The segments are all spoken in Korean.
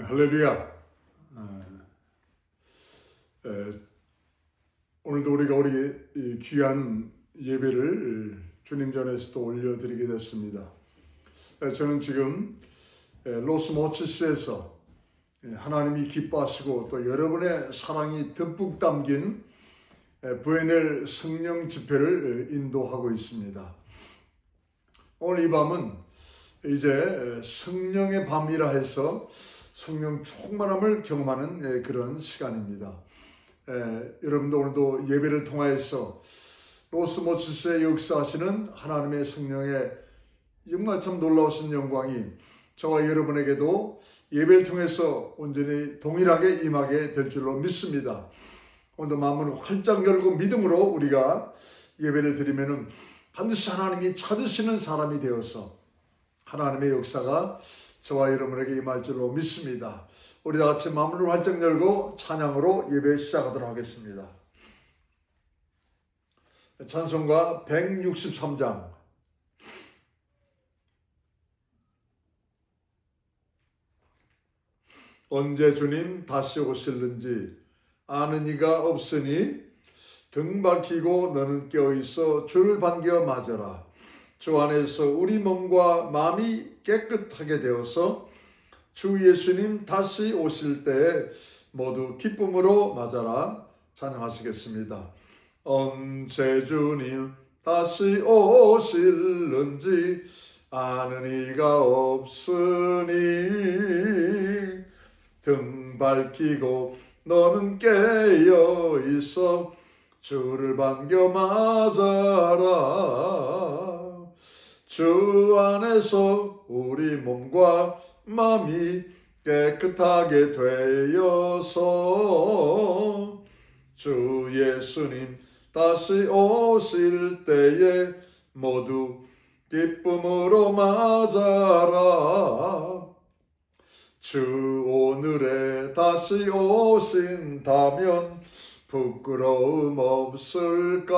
할렐루야. 오늘도 우리가 우리 귀한 예배를 주님 전에서 또 올려드리게 됐습니다. 저는 지금 로스모치스에서 하나님이 기뻐하시고 또 여러분의 사랑이 듬뿍 담긴 부에넬 성령 집회를 인도하고 있습니다. 오늘 이 밤은 이제 성령의 밤이라 해서 성령 충만함을 경험하는 그런 시간입니다. 여러분도 오늘도 예배를 통하여서 로스모치스에 역사하시는 하나님의 성령의 정말 참 놀라우신 영광이 저와 여러분에게도 예배를 통해서 온전히 동일하게 임하게 될 줄로 믿습니다. 오늘도 마음을 활짝 열고 믿음으로 우리가 예배를 드리면은 반드시 하나님이 찾으시는 사람이 되어서 하나님의 역사가 저와 여러분에게 임할 줄로 믿습니다. 우리 다 같이 마음을 활짝 열고 찬양으로 예배 시작하도록 하겠습니다. 찬송가 163장. 언제 주님 다시 오실는지 아는 이가 없으니 등 밝히고 너는 깨어있어 주를 반겨 맞아라. 주 안에서 우리 몸과 마음이 깨끗하게 되어서 주 예수님 다시 오실 때에 모두 기쁨으로 맞아라. 찬양하시겠습니다. 언제 주님 다시 오실는지 아는 이가 없으니 등 밝히고 너는 깨어 있어 주를 반겨 맞아라. 주 안에서 우리 몸과 마음이 깨끗하게 되어서 주 예수님 다시 오실 때에 모두 기쁨으로 맞아라. 주 오늘에 다시 오신다면 부끄러움 없을까?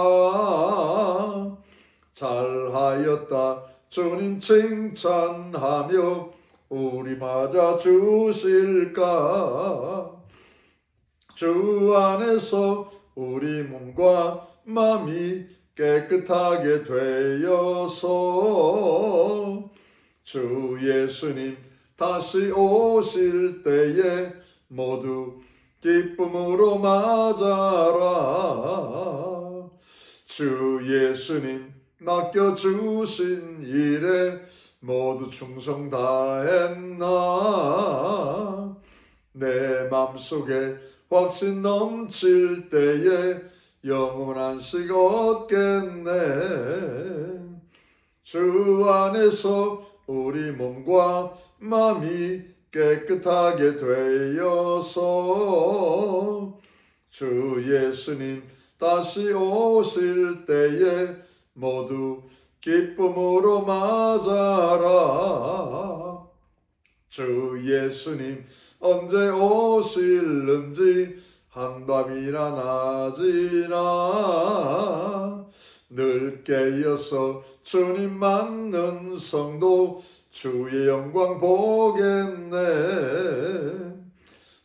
잘하였다 주님 칭찬하며 우리 맞아 주실까? 주 안에서 우리 몸과 마음이 깨끗하게 되어서 주 예수님 다시 오실 때에 모두 기쁨으로 맞아라. 주 예수님 맡겨주신 일에 모두 충성 다했나? 내 맘속에 확신 넘칠 때에 영원한 식 얻겠네. 주 안에서 우리 몸과 마음이 깨끗하게 되어서 주 예수님 다시 오실 때에 모두 기쁨으로 맞아라. 주 예수님 언제 오실는지 한밤이나 낮이나 늘 깨어서 주님 맞는 성도 주의 영광 보겠네.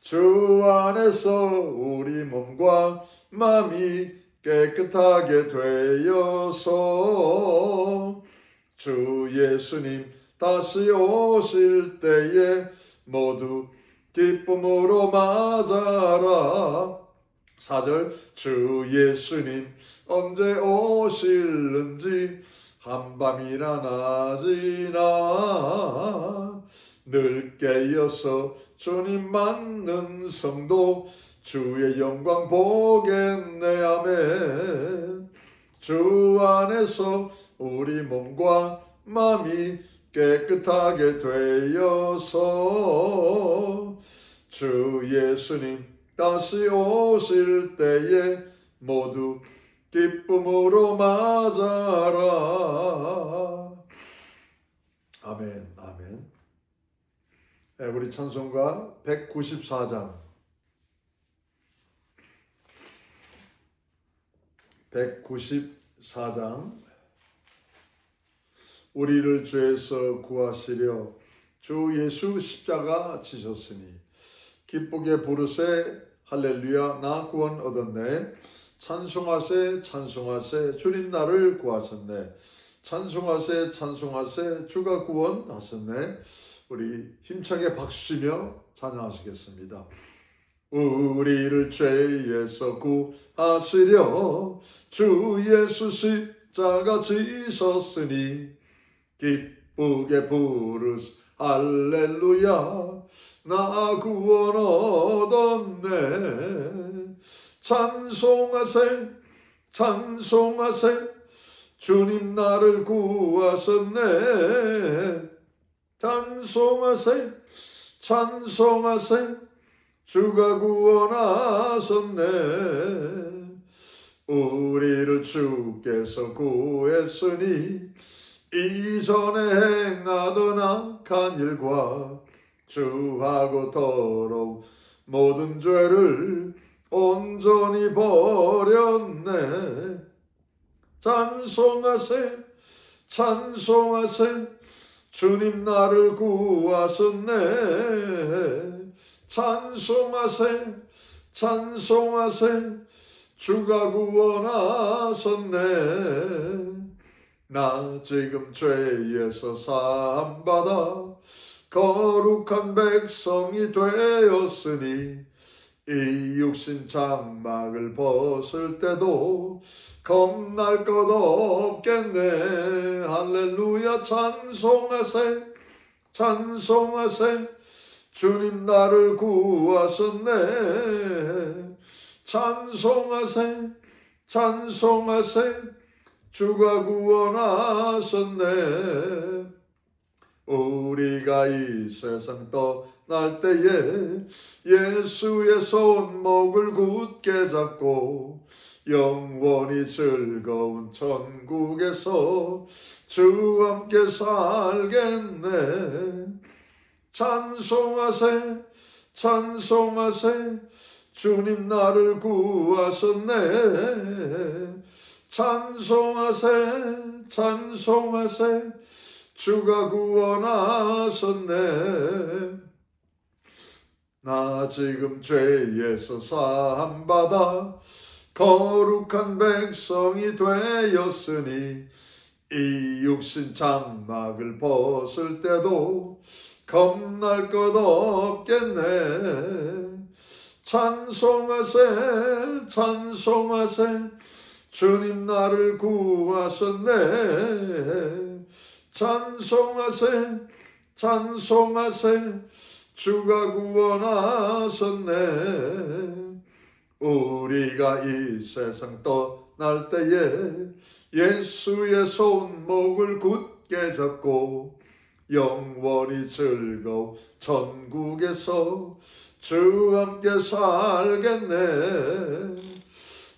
주 안에서 우리 몸과 마음이 깨끗하게 되어서 주 예수님 다시 오실 때에 모두 기쁨으로 맞아라. 4절 주 예수님 언제 오실는지 한밤이나 낮이나 늘 깨어서 주님 맞는 성도 주의 영광 보겠네. 아멘. 주 안에서 우리 몸과 마음이 깨끗하게 되어서 주 예수님 다시 오실 때에 모두 기쁨으로 맞아라. 아멘. 아멘. 우리 찬송가 194장 194장 우리를 죄에서 구하시려 주 예수 십자가 지셨으니 기쁘게 부르세 할렐루야 나 구원 얻었네. 찬송하세 찬송하세 주님 나를 구하셨네. 찬송하세 찬송하세 주가 구원하셨네. 우리 힘차게 박수치며 찬양하시겠습니다. 우리를 죄에서 구하시려 주 예수 십자가 지셨으니 기쁘게 부르세 할렐루야 나 구원 얻었네. 찬송하세 찬송하세 주님 나를 구하셨네. 찬송하세 찬송하세 주가 구원하셨네. 우리를 주께서 구했으니 이전에 행하던 악한 일과 주하고 더러운 모든 죄를 온전히 버렸네. 찬송하세 찬송하세 주님 나를 구하셨네. 찬송하세 찬송하세 주가 구원하셨네. 나 지금 죄에서 사함받아 거룩한 백성이 되었으니 이 육신 장막을 벗을 때도 겁날 것 없겠네. 할렐루야 찬송하세 찬송하세 주님 나를 구하셨네. 찬송하세 찬송하세 주가 구원하셨네. 우리가 이 세상 떠날 때에 예수의 손목을 굳게 잡고 영원히 즐거운 천국에서 주와 함께 살겠네. 찬송하세 찬송하세 주님 나를 구하셨네. 찬송하세 찬송하세 주가 구원하셨네. 나 지금 죄에서 사함받아 거룩한 백성이 되었으니 이 육신 장막을 벗을 때도 겁날 것 없겠네. 찬송하세 찬송하세 주님 나를 구하셨네. 찬송하세 찬송하세 주가 구원하셨네. 우리가 이 세상 떠날 때에 예수의 손목을 굳게 잡고 영원히 즐거운 천국에서 주와 함께 살겠네.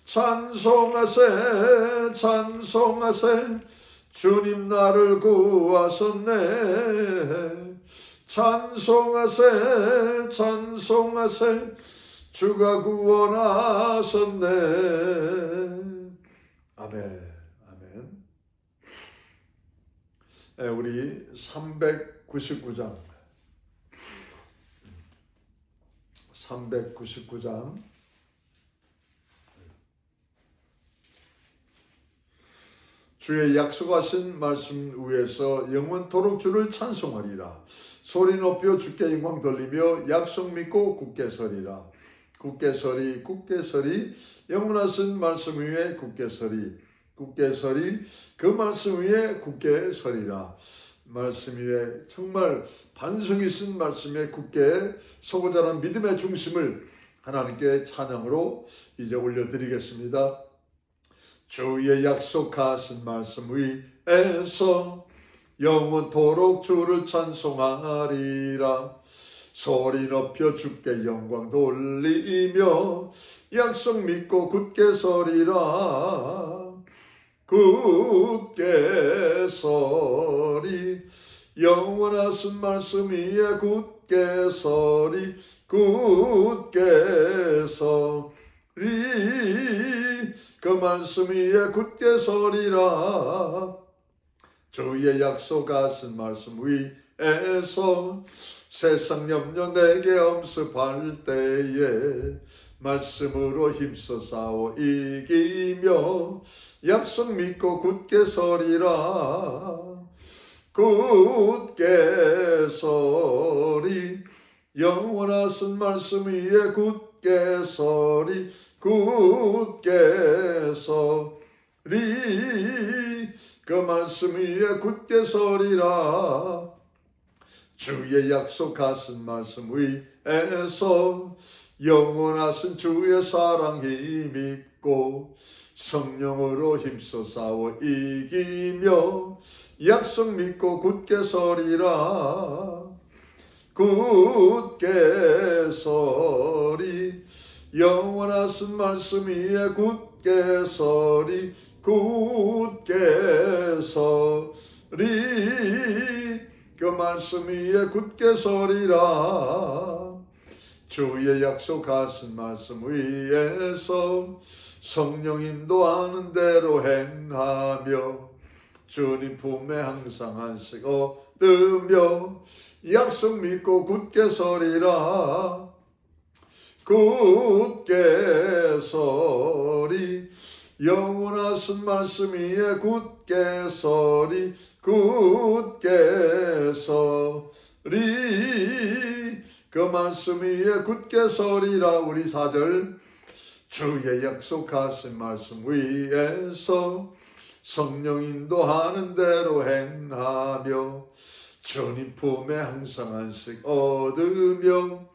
찬송하세 찬송하세 주님 나를 구하셨네. 찬송하세 찬송하세 주가 구원하셨네. 아멘 아멘. 우리 399장 399장 주의 약속하신 말씀 위에서 영원토록 주를 찬송하리라. 소리 높여 주께 영광 돌리며 약속 믿고 굳게 서리라. 굳게 서리 굳게 서리 영원하신 말씀 위에 굳게 서리 굳게 서리 그 말씀 위에 굳게 서리라. 말씀 위에 정말 반성이 쓴 말씀에 굳게 서고자 하는 믿음의 중심을 하나님께 찬양으로 이제 올려드리겠습니다. 주의 약속하신 말씀 위에서 영원토록 주를 찬송하리라. 소리 높여 주께 영광 돌리며 약속 믿고 굳게 서리라. 굳게 서리 영원하신 말씀 위에 굳게 서리 굳게 서리 그 말씀 위에 굳게 서리라. 주의 약속하신 말씀 위에서 세상 염려 내게 엄습할 때에 말씀으로 힘써 싸워 이기며 약속 믿고 굳게 서리라. 굳게 서리 영원하신 말씀 위에 굳게 서리. 굳게 서리 그 말씀 위에 굳게 서리라. 주의 약속하신 말씀 위에서 영원하신 주의 사랑 힘입고 성령으로 힘써 싸워 이기며 약속 믿고 굳게 서리라. 굳게 서리 영원하신 말씀 위에 굳게 서리. 굳게 서리 그 말씀 위에 굳게 서리라. 주의 약속하신 말씀 위에서 성령 인도하는 대로 행하며 주님 품에 항상 안식 얻으며 약속 믿고 굳게 서리라. 굳게 서리 영원하신 말씀 위에 굳게 서리. 굳게 서리 그 말씀 위에 굳게 서리라. 우리 4절 주의 약속하신 말씀 위에서 성령 인도하는 대로 행하며 주님 품에 항상 안식 얻으며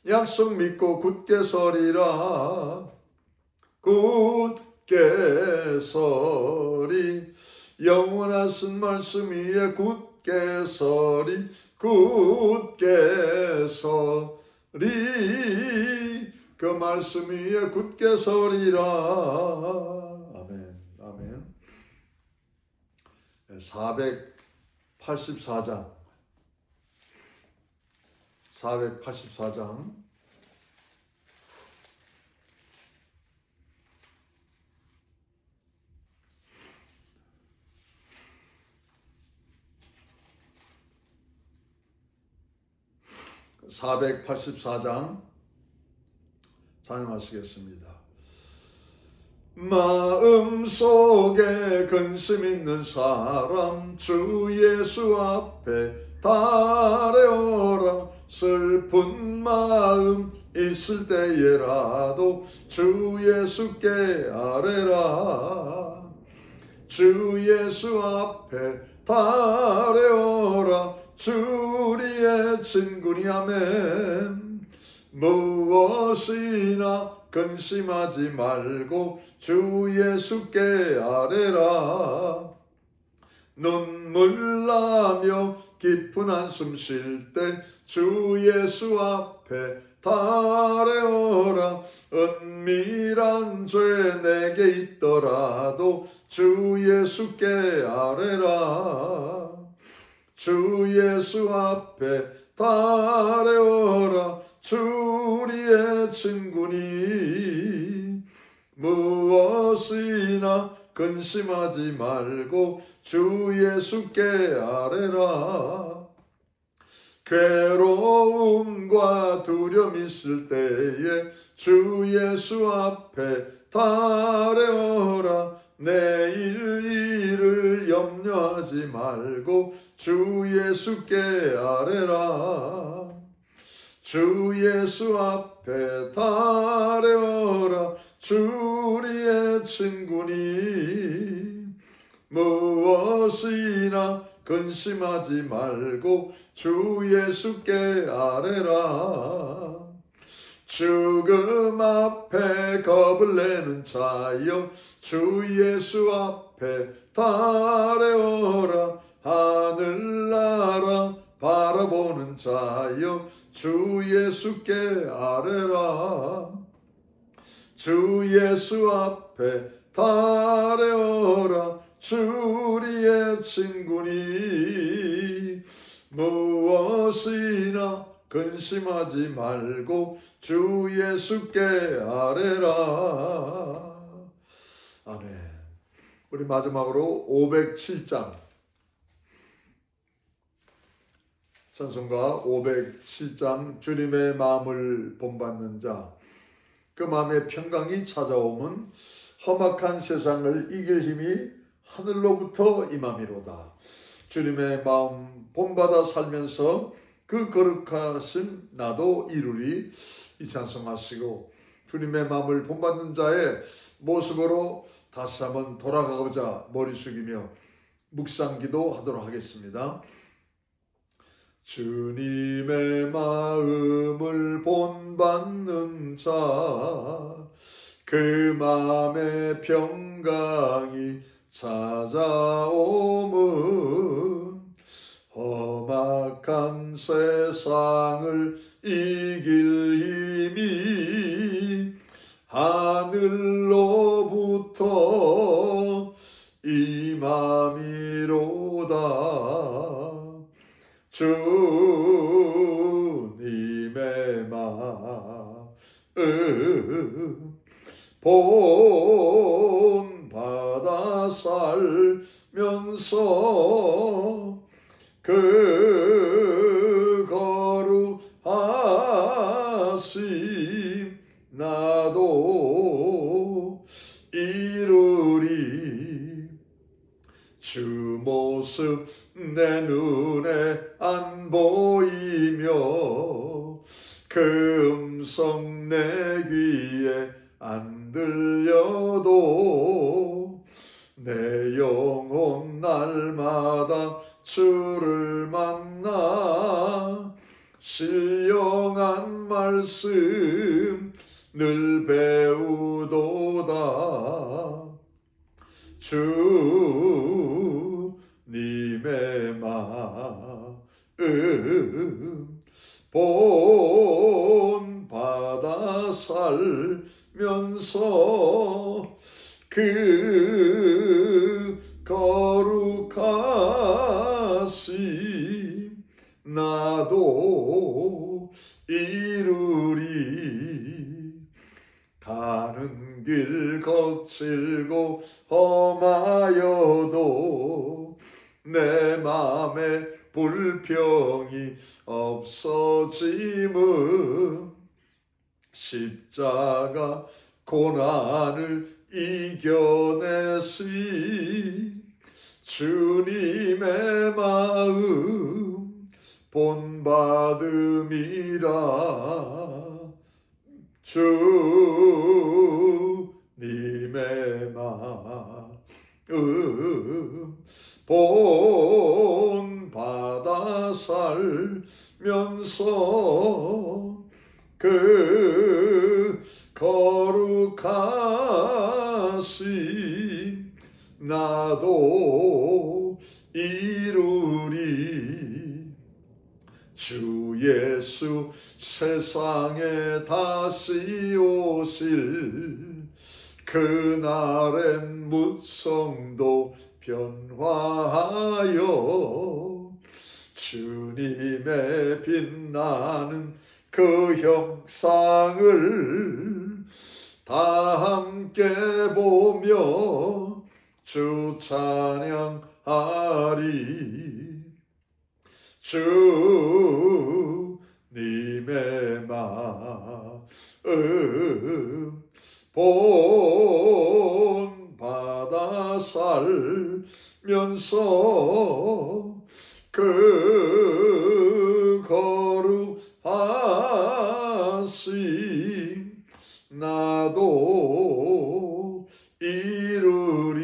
약속 믿고 굳게 서리라. 굳게 서리 영원하신 말씀 위에 굳게 서리. 굳게 서리 그 말씀 위에 굳게 서리라. 아멘. 아멘. 484장 484장 찬양하시겠습니다. 마음속에 근심 있는 사람 주 예수 앞에 달려오라. 슬픈 마음 있을 때에라도 주 예수께 아뢰라. 주 예수 앞에 달려오라. 주 우리의 친구니 아멘. 무엇이나 근심하지 말고 주 예수께 아뢰라. 눈물 나며 깊은 한숨 쉴 때 주 예수 앞에 달려오라. 은밀한 죄 내게 있더라도 주 예수께 아뢰라. 주 예수 앞에 달려오라. 주 우리의 친구니 무엇이나 근심하지 말고 주 예수께 아뢰라. 괴로움과 두려움 있을 때에 주 예수 앞에 달려오라. 내일 일을 염려하지 말고 주 예수께 아뢰라. 주 예수 앞에 달려오라. 주 우리의 친구니 무엇이나 근심하지 말고 주 예수께 아뢰라. 죽음 앞에 겁을 내는 자여 주 예수 앞에 달려오라. 하늘나라 바라보는 자여 주 예수께 아뢰라. 주 예수 앞에 달려오라. 주 우리의 친구니 무엇이나 근심하지 말고 주 예수께 아뢰라. 아멘. 우리 마지막으로 507장 찬송가 507장 주님의 마음을 본받는 자. 그 마음에 평강이 찾아오면 험악한 세상을 이길 힘이 하늘로부터 임함이로다. 주님의 마음 본받아 살면서 그 거룩하신 나도 이루리. 이 찬송하시고 주님의 마음을 본받는 자의 모습으로 다시 한번 돌아가고자 머리 숙이며 묵상기도 하도록 하겠습니다. 주님의 마음을 본받는 자, 그 마음에 평강이 찾아오면 험악한 세상을 이길 힘이 하늘로부터 임함이로다. 주님의 마음 본받아 살면서 그 거룩하심 나도 이루리. 주 모습 내 눈에 안 보이며 그 음성 내 귀에 안 들려도 내 영혼 날마다 주를 만나 신령한 말씀 늘 배우도다. 주님의 마음 본받아 살면서 그 거룩하심 나도 이루리. 가는 길 거칠고 험하여도 내 맘에 불평이 없어짐은 십자가 고난을 이겨내신 주님의 마음 본받음이라. 주님의 마음 본받아 살면서 그 거룩하심 나도 이루리. 주 예수 세상에 다시 오실 그날엔 무성도 변화하여 주님의 빛나는 그 형상을 다 함께 보며 주 찬양하리. 주님의 마음 본받아 살면서 그 거룩하심 나도 이루리.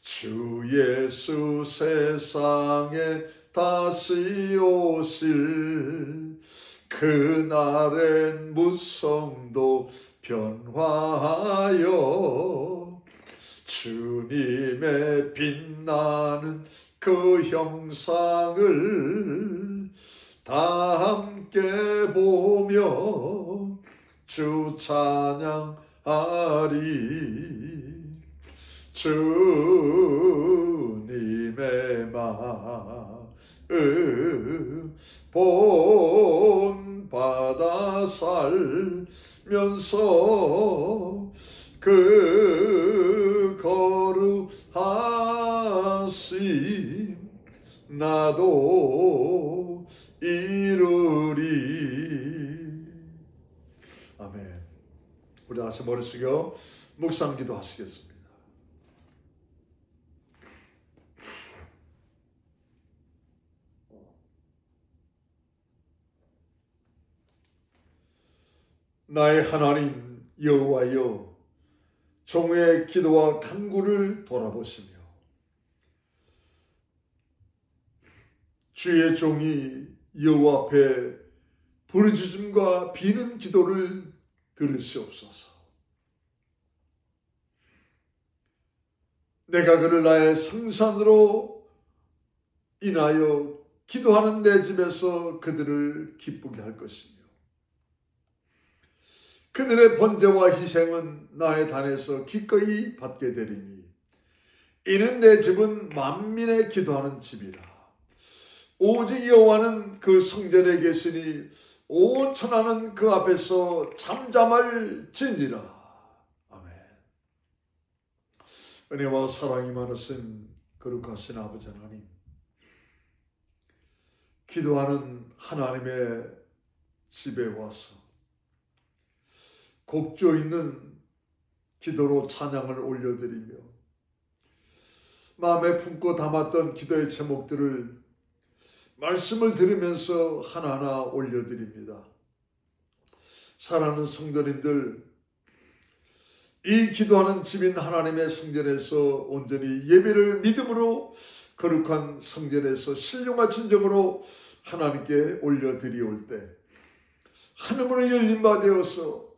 주 예수 세상에 다시 오실 그날엔 무성도 변화하여 주님의 빛나는 그 형상을 다 함께 보며 주 찬양하리. 주님의 마음 본받아 살면서 그 거룩하심 나도 이루리. 아멘. 우리 다시 머리 숙여 묵상 기도하시겠습니다. 나의 하나님 여호와여, 종의 기도와 간구를 돌아보시며 주의 종이 여호와 앞에 부르짖음과 비는 기도를 들으시옵소서. 내가 그를 나의 성산으로 인하여 기도하는 내 집에서 그들을 기쁘게 할 것이며 그들의 번제와 희생은 나의 단에서 기꺼이 받게 되리니 이는 내 집은 만민의 기도하는 집이라. 오직 여호와는 그 성전에 계시니 온 천하는 그 앞에서 잠잠할 지니라. 아멘. 은혜와 사랑이 많으신 거룩하신 아버지 하나님, 기도하는 하나님의 집에 와서 곡조 있는 기도로 찬양을 올려드리며 마음에 품고 담았던 기도의 제목들을 말씀을 들으면서 하나하나 올려드립니다. 사랑하는 성도님들, 이 기도하는 집인 하나님의 성전에서 온전히 예배를 믿음으로 거룩한 성전에서 신령한 진정으로 하나님께 올려드리올 때 하늘문이 열린 바 되어서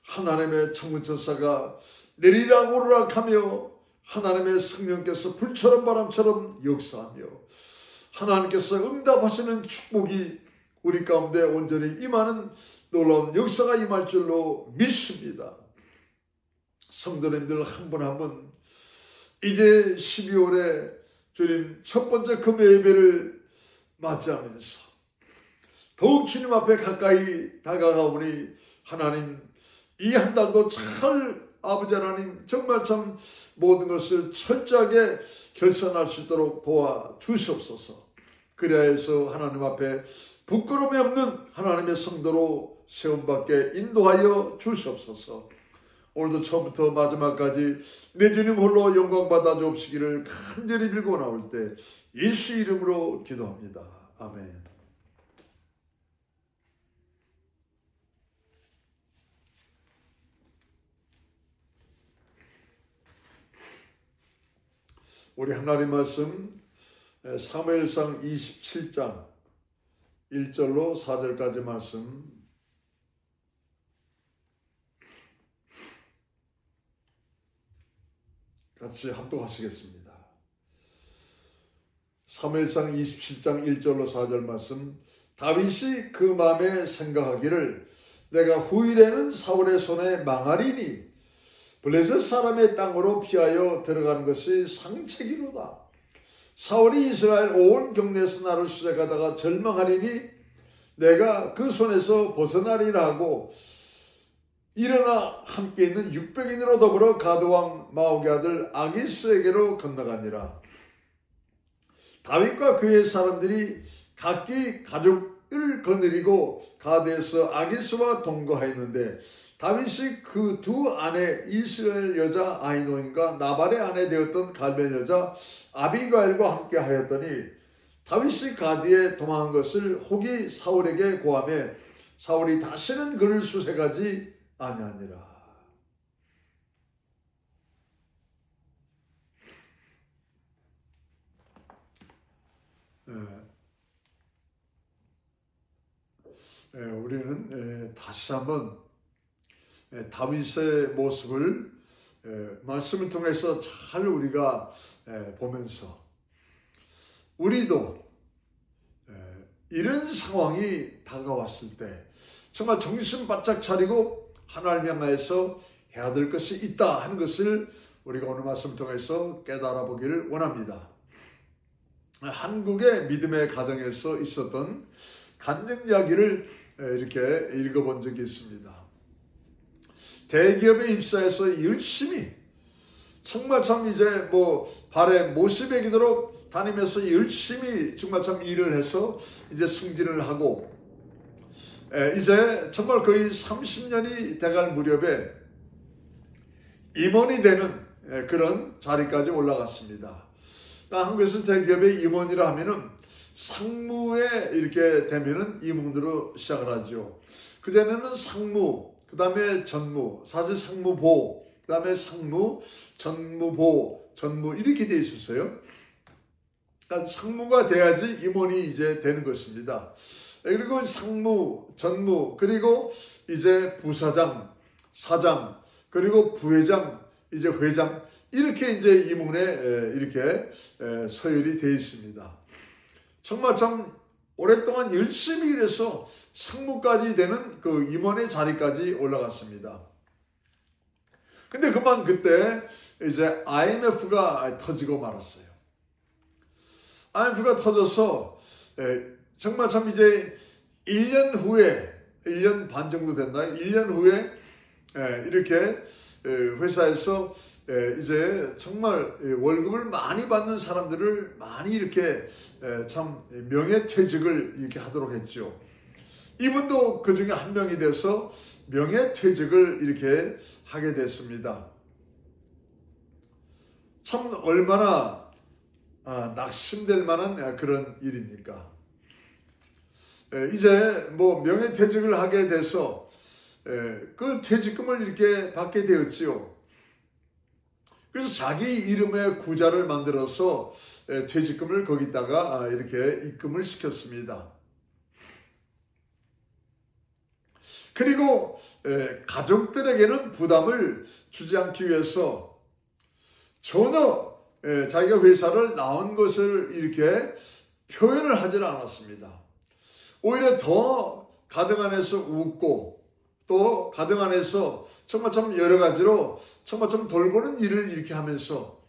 하나님의 천군천사가 내리락 오르락하며 하나님의 성령께서 불처럼 바람처럼 역사하며 하나님께서 응답하시는 축복이 우리 가운데 온전히 임하는 놀라운 역사가 임할 줄로 믿습니다. 성도님들 한 분 한 분 이제 12월에 주님 첫 번째 금요 예배를 맞이하면서 더욱 주님 앞에 가까이 다가가오니 하나님 이 한 달도 잘 아버지 하나님 정말 참 모든 것을 철저하게 결산할 수 있도록 도와주시옵소서. 그래야 해서 하나님 앞에 부끄러움이 없는 하나님의 성도로 세움받게 인도하여 주시옵소서. 오늘도 처음부터 마지막까지 내 주님 홀로 영광 받아 주옵시기를 간절히 빌고 나올 때 예수 이름으로 기도합니다. 아멘. 우리 하나님 말씀 사무엘상 27장 1절로 4절까지 말씀 같이 합독하시겠습니다. 사무엘상 27장 1절로 4절 말씀. 다윗이 그 마음에 생각하기를 내가 후일에는 사울의 손에 망하리니 블레셋 사람의 땅으로 피하여 들어가는 것이 상책이로다. 사울이 이스라엘 온 경내에서 나를 수색하다가 절망하리니 내가 그 손에서 벗어나리라 하고 일어나 함께 있는 600인으로 더불어 가드왕 마옥의 아들 아기스에게로 건너가니라. 다윗과 그의 사람들이 각기 가족을 거느리고 가드에서 아기스와 동거하였는데 다윗이 그 두 아내 이스라엘 여자 아히노임과 나발의 아내 되었던 갈멜 여자 아비가일과 함께 하였더니 다윗이 가드에 도망한 것을 혹이 사울에게 고하매 사울이 다시는 그를 수색하지 아니하니라. 우리는 다시 한번 다윗의 모습을 말씀을 통해서 잘 우리가 보면서 우리도 이런 상황이 다가왔을 때 정말 정신 바짝 차리고 하나님 향하여서 해야 될 것이 있다 하는 것을 우리가 오늘 말씀을 통해서 깨달아 보기를 원합니다. 한국의 믿음의 가정에서 있었던 간증 이야기를 이렇게 읽어본 적이 있습니다. 대기업에 입사해서 열심히 정말 참 이제 뭐 발에 못이 베기도록 다니면서 열심히 정말 참 일을 해서 이제 승진을 하고 이제 정말 거의 30년이 돼갈 무렵에 임원이 되는 그런 자리까지 올라갔습니다. 그러니까 한국에서 대기업의 임원이라 하면은 상무에 이렇게 되면은 임원으로 시작을 하죠. 그전에는 상무, 그 다음에 전무, 사실 상무보, 그 다음에 상무, 전무보, 전무 이렇게 돼 있었어요. 그러니까 상무가 돼야지 임원이 이제 되는 것입니다. 그리고 상무, 전무, 그리고 이제 부사장, 사장, 그리고 부회장, 이제 회장 이렇게 이제 임원에 이렇게 서열이 되어 있습니다. 정말 참 오랫동안 열심히 일해서 상무까지 되는 그 임원의 자리까지 올라갔습니다. 근데 그만 그때 이제 IMF가 터지고 말았어요. IMF가 터져서 정말 참 이제 1년 후에 1년 반 정도 됐나요? 1년 후에 이렇게 회사에서 이제 정말 월급을 많이 받는 사람들을 많이 이렇게 참 명예퇴직을 이렇게 하도록 했죠. 이분도 그 중에 한 명이 돼서 명예퇴직을 이렇게 하게 됐습니다. 참 얼마나 낙심될 만한 그런 일입니까? 이제 뭐 명예퇴직을 하게 돼서 그 퇴직금을 이렇게 받게 되었지요. 그래서 자기 이름의 구자를 만들어서 퇴직금을 거기다가 이렇게 입금을 시켰습니다. 그리고 가족들에게는 부담을 주지 않기 위해서 전혀 자기가 회사를 나온 것을 이렇게 표현을 하지 않았습니다. 오히려 더 가정 안에서 웃고 또 가정 안에서 정말 참 여러 가지로 정말 좀 돌보는 일을 이렇게 하면서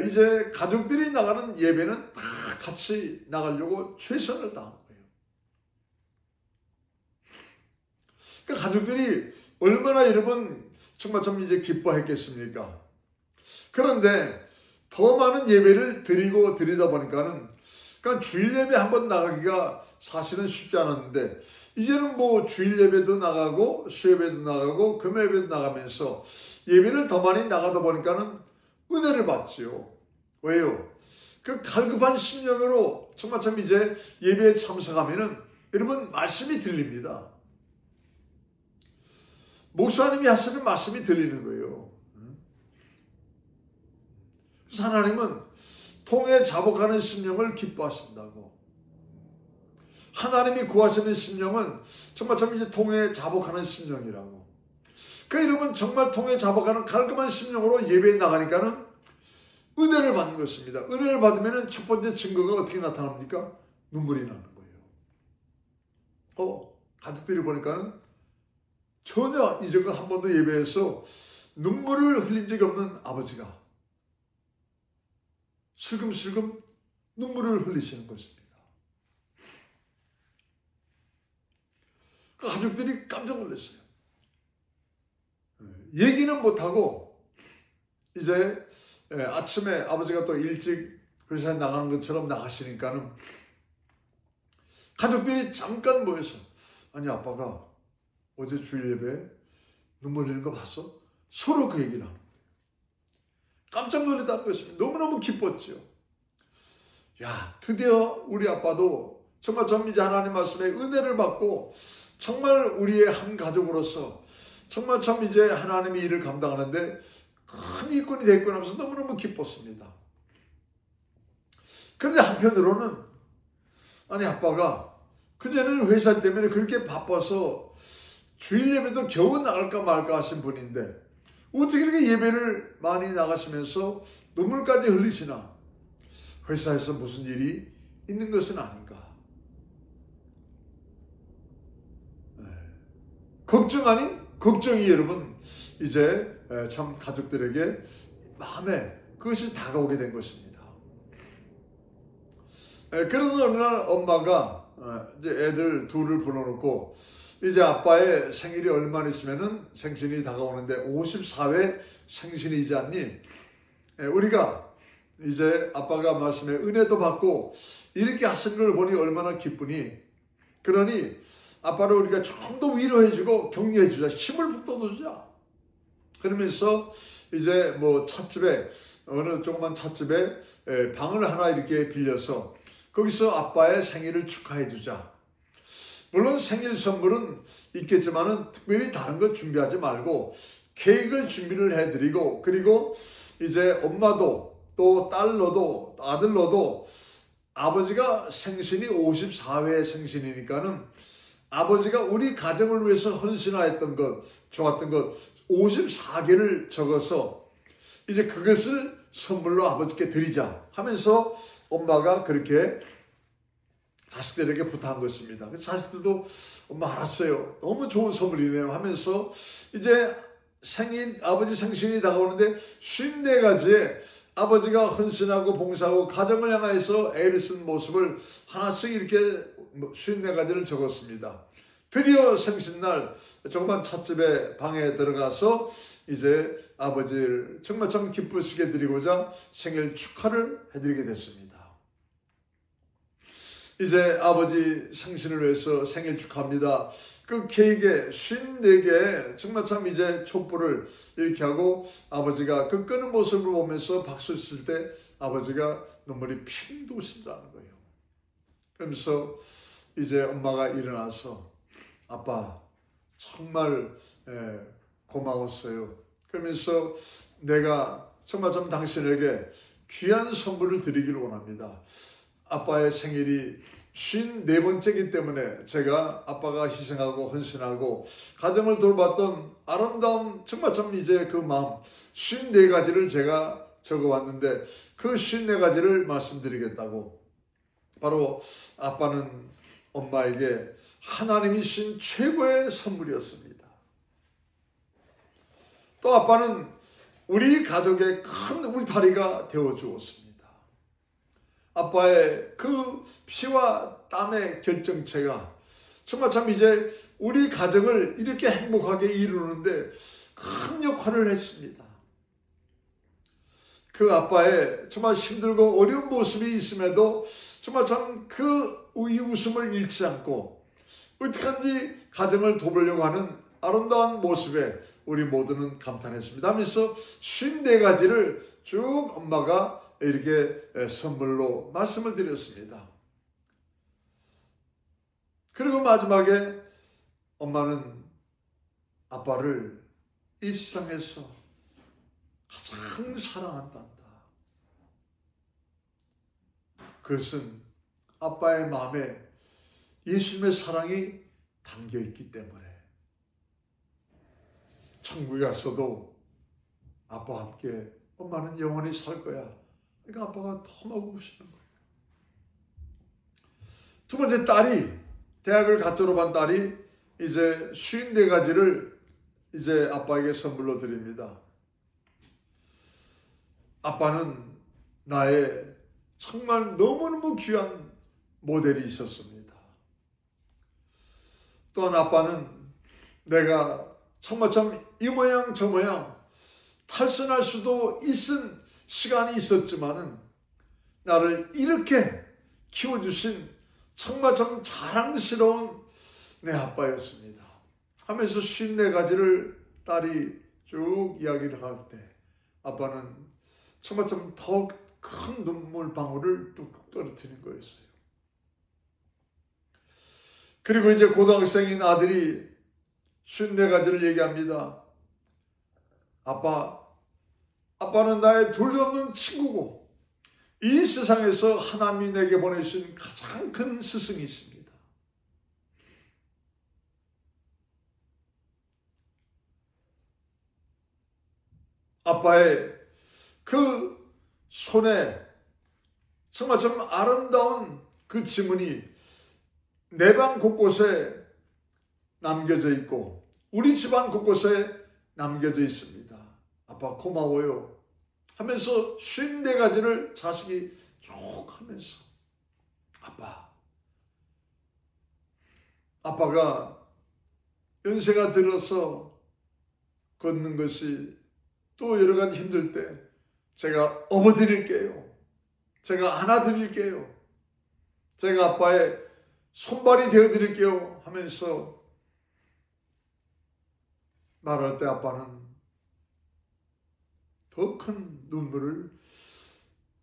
이제 가족들이 나가는 예배는 다 같이 나가려고 최선을 다한 거예요. 그러니까 가족들이 얼마나 여러분 정말 좀 이제 기뻐했겠습니까? 그런데 더 많은 예배를 드리다 보니까는 그러니까 주일 예배 한번 나가기가 사실은 쉽지 않았는데 이제는 뭐 주일 예배도 나가고 수예배도 나가고 금요 예배도 나가면서 예배를 더 많이 나가다 보니까는 은혜를 받지요. 왜요? 그 갈급한 심령으로 정말 참 이제 예배에 참석하면은 여러분 말씀이 들립니다. 목사님이 하시는 말씀이 들리는 거예요. 그래서 하나님은 통에 자복하는 심령을 기뻐하신다고. 하나님이 구하시는 심령은 정말 참 이제 통에 자복하는 심령이라고. 그 여러분 정말 통에 자복하는 갈급한 심령으로 예배에 나가니까는 은혜를 받는 것입니다. 은혜를 받으면 첫 번째 증거가 어떻게 나타납니까? 눈물이 나는 거예요. 가족들이 보니까는 전혀 이전과 한 번도 예배에서 눈물을 흘린 적이 없는 아버지가 슬금슬금 눈물을 흘리시는 것입니다. 가족들이 깜짝 놀랐어요. 얘기는 못하고 이제 아침에 아버지가 또 일찍 회사에 나가는 것처럼 나가시니까는 가족들이 잠깐 모여서 아니 아빠가 어제 주일 예배에 눈물 흘리는 거 봤어? 서로 그 얘기를 하는 거예요. 깜짝 놀랐다는 것입니다. 너무너무 기뻤죠. 야, 드디어 우리 아빠도 정말 좀 이제 하나님 말씀에 은혜를 받고 정말 우리의 한 가족으로서 정말 참 이제 하나님의 일을 감당하는데 큰 일꾼이 됐구나 하면서 너무너무 기뻤습니다. 그런데 한편으로는 아니 아빠가 그전에는 회사 때문에 그렇게 바빠서 주일 예배도 겨우 나갈까 말까 하신 분인데 어떻게 이렇게 예배를 많이 나가시면서 눈물까지 흘리시나? 회사에서 무슨 일이 있는 것은 아닌가? 걱정 아닌 걱정이 여러분 이제 참 가족들에게 마음에 그것이 다가오게 된 것입니다. 그러던 어느 날 엄마가 이제 애들 둘을 불러놓고 이제 아빠의 생일이 얼마 있으면은 생신이 다가오는데 54회 생신이지 않니? 우리가 이제 아빠가 말씀에 은혜도 받고 이렇게 하신 걸 보니 얼마나 기쁘니? 그러니 아빠를 우리가 좀 더 위로해주고 격려해주자. 힘을 북돋아주자. 그러면서 이제 뭐 찻집에, 어느 조그만 찻집에 방을 하나 이렇게 빌려서 거기서 아빠의 생일을 축하해주자. 물론 생일 선물은 있겠지만은 특별히 다른 것 준비하지 말고 케이크를 준비를 해드리고, 그리고 이제 엄마도 또 딸로도 아들로도 아버지가 생신이 54회 생신이니까는 아버지가 우리 가정을 위해서 헌신하였던 것, 좋았던 것 54개를 적어서 이제 그것을 선물로 아버지께 드리자 하면서 엄마가 그렇게 자식들에게 부탁한 것입니다. 자식들도 엄마 알았어요. 너무 좋은 선물이네요 하면서 이제 아버지 생신이 다가오는데 54가지의 아버지가 헌신하고 봉사하고 가정을 향해서 애를 쓴 모습을 하나씩 이렇게 54가지를 적었습니다. 드디어 생신날 조그만 찻집에 방에 들어가서 이제 아버지를 정말 참 기쁘시게 드리고자 생일 축하를 해드리게 됐습니다. 이제 아버지 생신을 위해서 생일 축하합니다. 그 케이크에 54개 정말 참 이제 촛불을 이렇게 하고 아버지가 그 끄는 모습을 보면서 박수 칠 때 아버지가 눈물이 핑 도시더라는 거예요. 그러면서 이제 엄마가 일어나서 아빠 정말 고마웠어요. 그러면서 내가 정말 좀 당신에게 귀한 선물을 드리기를 원합니다. 아빠의 생일이 54번째이기 때문에 제가 아빠가 희생하고 헌신하고 가정을 돌봤던 아름다운 정말 참 이제 그 마음 54가지를 제가 적어왔는데 그 54가지를 말씀드리겠다고. 바로 아빠는 엄마에게 하나님이 주신 최고의 선물이었습니다. 또 아빠는 우리 가족의 큰 울타리가 되어주었습니다. 아빠의 그 피와 땀의 결정체가 정말 참 이제 우리 가정을 이렇게 행복하게 이루는데 큰 역할을 했습니다. 그 아빠의 정말 힘들고 어려운 모습이 있음에도 정말 참 그 웃음을 잃지 않고 어떻게든지 가정을 돕으려고 하는 아름다운 모습에 우리 모두는 감탄했습니다. 하면서 54가지를 쭉 엄마가 이렇게 선물로 말씀을 드렸습니다. 그리고 마지막에 엄마는 아빠를 이 세상에서 가장 사랑한단다. 그것은 아빠의 마음에 예수님의 사랑이 담겨 있기 때문에 천국에 가서도 아빠와 함께 엄마는 영원히 살 거야. 그러니까 아빠가 너무 우시는 거예요. 두 번째 딸이 대학을 갓 졸업한 딸이 이제 54가지를 이제 아빠에게 선물로 드립니다. 아빠는 나의 정말 너무너무 귀한 모델이 있었습니다. 또한 아빠는 내가 정말 참 이 모양 저 모양 탈선할 수도 있은 시간이 있었지만은 나를 이렇게 키워주신 정말 참 자랑스러운 내 아빠였습니다. 하면서 54가지를 딸이 쭉 이야기를 할 때 아빠는 정말 좀 더 큰 눈물 방울을 뚝뚝 떨어뜨린 거였어요. 그리고 이제 고등학생인 아들이 54가지를 얘기합니다. 아빠는 나의 둘없는 친구고 이 세상에서 하나님이 내게 보내주신 가장 큰 스승이십니다. 아빠의 그 손에 정말 좀 아름다운 그 지문이 내 방 곳곳에 남겨져 있고 우리 집안 곳곳에 남겨져 있습니다. 아빠 고마워요 하면서 54가지를 자식이 쭉 하면서 아빠가 연세가 들어서 걷는 것이 또 여러 가지 힘들 때 제가 업어드릴게요. 제가 안아드릴게요. 제가 아빠의 손발이 되어드릴게요 하면서 말할 때 아빠는 더 큰 눈물을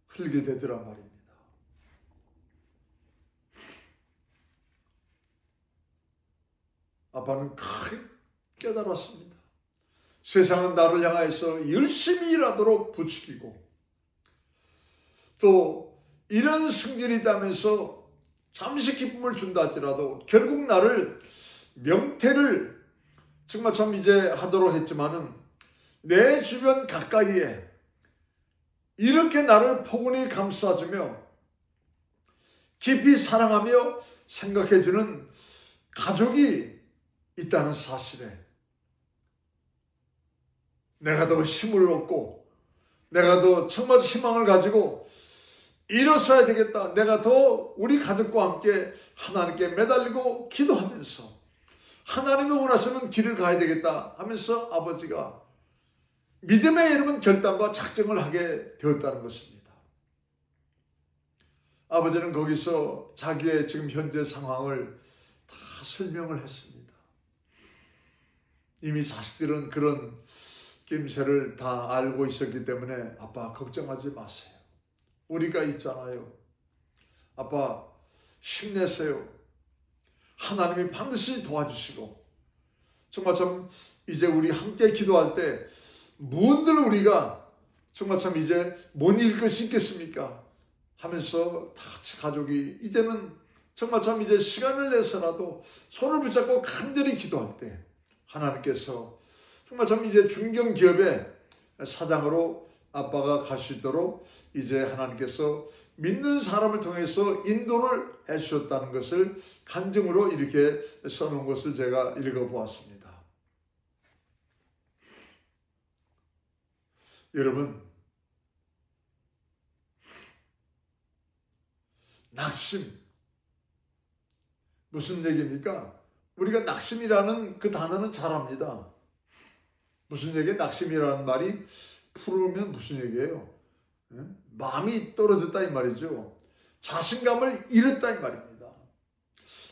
흘리게 되더란 말입니다. 아빠는 크게 깨달았습니다. 세상은 나를 향해서 열심히 일하도록 부추기고 또 이런 승질이 있다면서 잠시 기쁨을 준다 할지라도 결국 나를 명태를 정말 참 이제 하도록 했지만은 내 주변 가까이에 이렇게 나를 포근히 감싸주며 깊이 사랑하며 생각해주는 가족이 있다는 사실에 내가 더 힘을 얻고 내가 더 정말 희망을 가지고 일어서야 되겠다. 내가 더 우리 가족과 함께 하나님께 매달리고 기도하면서 하나님이 원하시는 길을 가야 되겠다 하면서 아버지가 믿음의 여러분 결단과 작정을 하게 되었다는 것입니다. 아버지는 거기서 자기의 지금 현재 상황을 다 설명을 했습니다. 이미 자식들은 그런 낌새를 다 알고 있었기 때문에 아빠 걱정하지 마세요. 우리가 있잖아요. 아빠 힘내세요. 하나님이 반드시 도와주시고 정말 참 이제 우리 함께 기도할 때 무언들 우리가 정말 참 이제 못 읽을 것이 있겠습니까? 하면서 다 같이 가족이 이제는 정말 참 이제 시간을 내서라도 손을 붙잡고 간절히 기도할 때 하나님께서 정말 참 이제 중견기업의 사장으로 아빠가 갈 수 있도록 이제 하나님께서 믿는 사람을 통해서 인도를 해주셨다는 것을 간증으로 이렇게 써놓은 것을 제가 읽어보았습니다. 여러분, 낙심 무슨 얘기입니까? 우리가 낙심이라는 그 단어는 잘 압니다. 무슨 얘기예요? 낙심이라는 말이 풀으면 무슨 얘기예요? 마음이 떨어졌다 이 말이죠. 자신감을 잃었다 이 말입니다.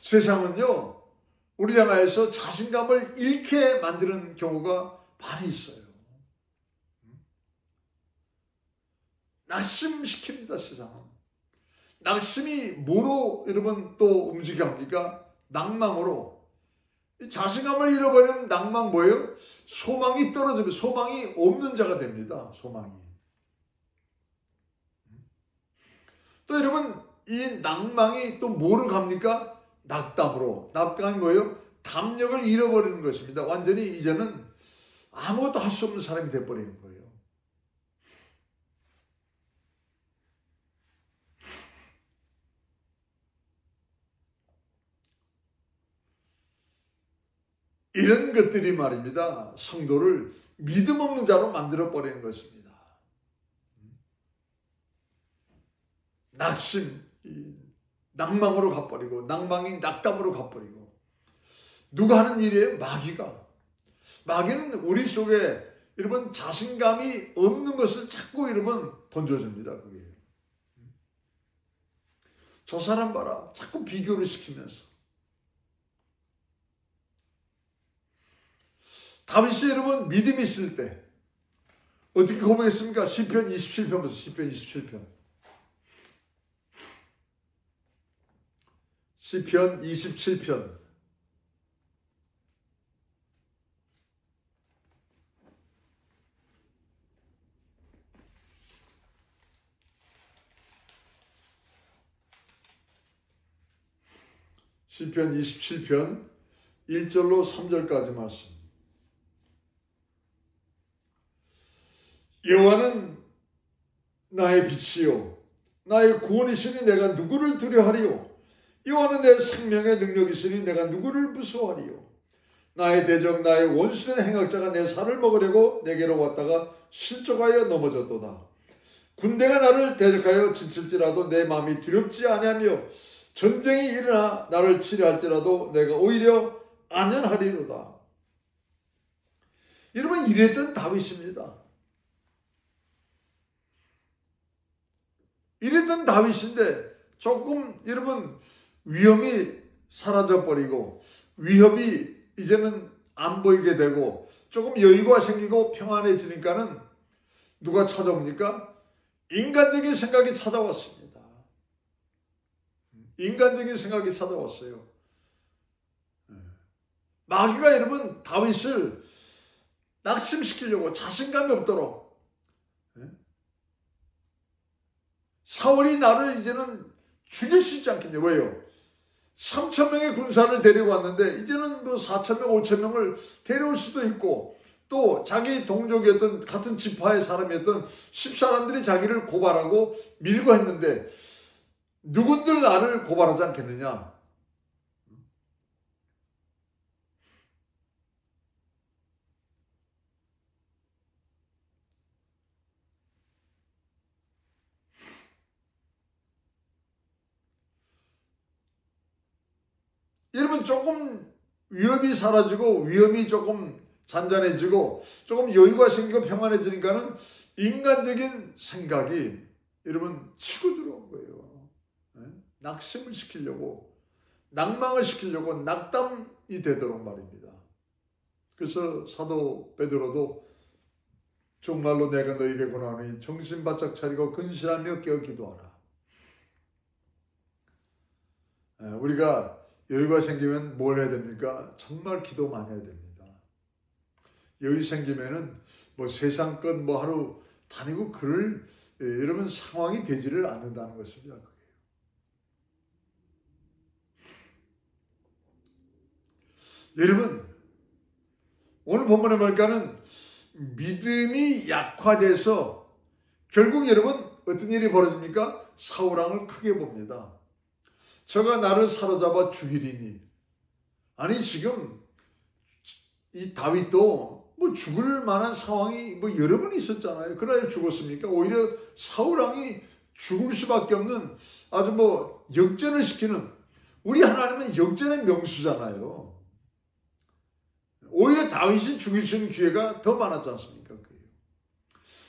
세상은요, 우리 향하여서 자신감을 잃게 만드는 경우가 많이 있어요. 낙심시킵니다, 세상은. 낙심이 뭐로 여러분 또 움직여 합니까? 낭망으로. 자신감을 잃어버리면 낭망 뭐예요? 소망이 떨어지면 소망이 없는 자가 됩니다. 소망이. 또 여러분 이 낭망이 또 뭐로 갑니까? 낙담으로. 낙담이 뭐예요? 담력을 잃어버리는 것입니다. 완전히 이제는 아무것도 할 수 없는 사람이 되어버리는 거예요. 이런 것들이 말입니다. 성도를 믿음 없는 자로 만들어버리는 것입니다. 낙심, 낭망으로 가버리고 낭망이 낙담으로 가버리고 누가 하는 일이에요? 마귀는 우리 속에 여러분 자신감이 없는 것을 자꾸 여러분 던져줍니다. 그게. 저 사람 봐라. 자꾸 비교를 시키면서. 다윗이 여러분 믿음이 있을 때 어떻게 고백했습니까? 시편 27편부터 시편 27편. 시편 27편. 시편 27편 1절로 3절까지 말씀. 여호와는 나의 빛이요 나의 구원이시니 내가 누구를 두려하리요. 여호와는 내 생명의 능력이시니 내가 누구를 무서워하리요. 나의 대적 나의 원수된 행악자가 내 살을 먹으려고 내게로 왔다가 실족하여 넘어졌도다. 군대가 나를 대적하여 지칠지라도 내 마음이 두렵지 아니하며 전쟁이 일어나 나를 치려할지라도 내가 오히려 안연하리로다. 여러분, 이랬던 다윗입니다. 이랬던 다윗인데 조금 여러분 위험이 사라져버리고 위협이 이제는 안 보이게 되고 조금 여유가 생기고 평안해지니까는 누가 찾아옵니까? 인간적인 생각이 찾아왔습니다. 인간적인 생각이 찾아왔어요. 마귀가 여러분 다윗을 낙심시키려고 자신감이 없도록 사울이 나를 이제는 죽일 수 있지 않겠냐. 왜요? 3,000명의 군사를 데리고 왔는데 이제는 뭐 4,000명, 5,000명을 데려올 수도 있고 또 자기 동족이었던 같은 지파의 사람이었던 10사람들이 자기를 고발하고 밀고 했는데 누군들 나를 고발하지 않겠느냐. 여러분 조금 위협이 사라지고 위험이 조금 잔잔해지고 조금 여유가 생기고 평안해지니까는 인간적인 생각이 여러분 치고 들어온 거예요. 낙심을 시키려고 낭망을 시키려고 낙담이 되도록 말입니다. 그래서 사도 베드로도 정말로 내가 너에게 권하노니 정신 바짝 차리고 근신하며 깨어 기도하라. 우리가 여유가 생기면 뭘 해야 됩니까? 정말 기도 많이 해야 됩니다. 여유 생기면은 뭐 세상 것 뭐 하루 다니고 그럴 여러분 상황이 되지를 않는다는 것입니다. 그게. 여러분 오늘 본문에 보니까는 믿음이 약화돼서 결국 여러분 어떤 일이 벌어집니까? 사울왕을 크게 봅니다. 저가 나를 사로잡아 죽이리니. 아니 지금 이 다윗도 뭐 죽을 만한 상황이 뭐 여러 번 있었잖아요. 그러나 죽었습니까? 오히려 사울왕이 죽을 수밖에 없는 아주 뭐 역전을 시키는, 우리 하나님은 역전의 명수잖아요. 오히려 다윗이 죽일 수 있는 기회가 더 많았지 않습니까?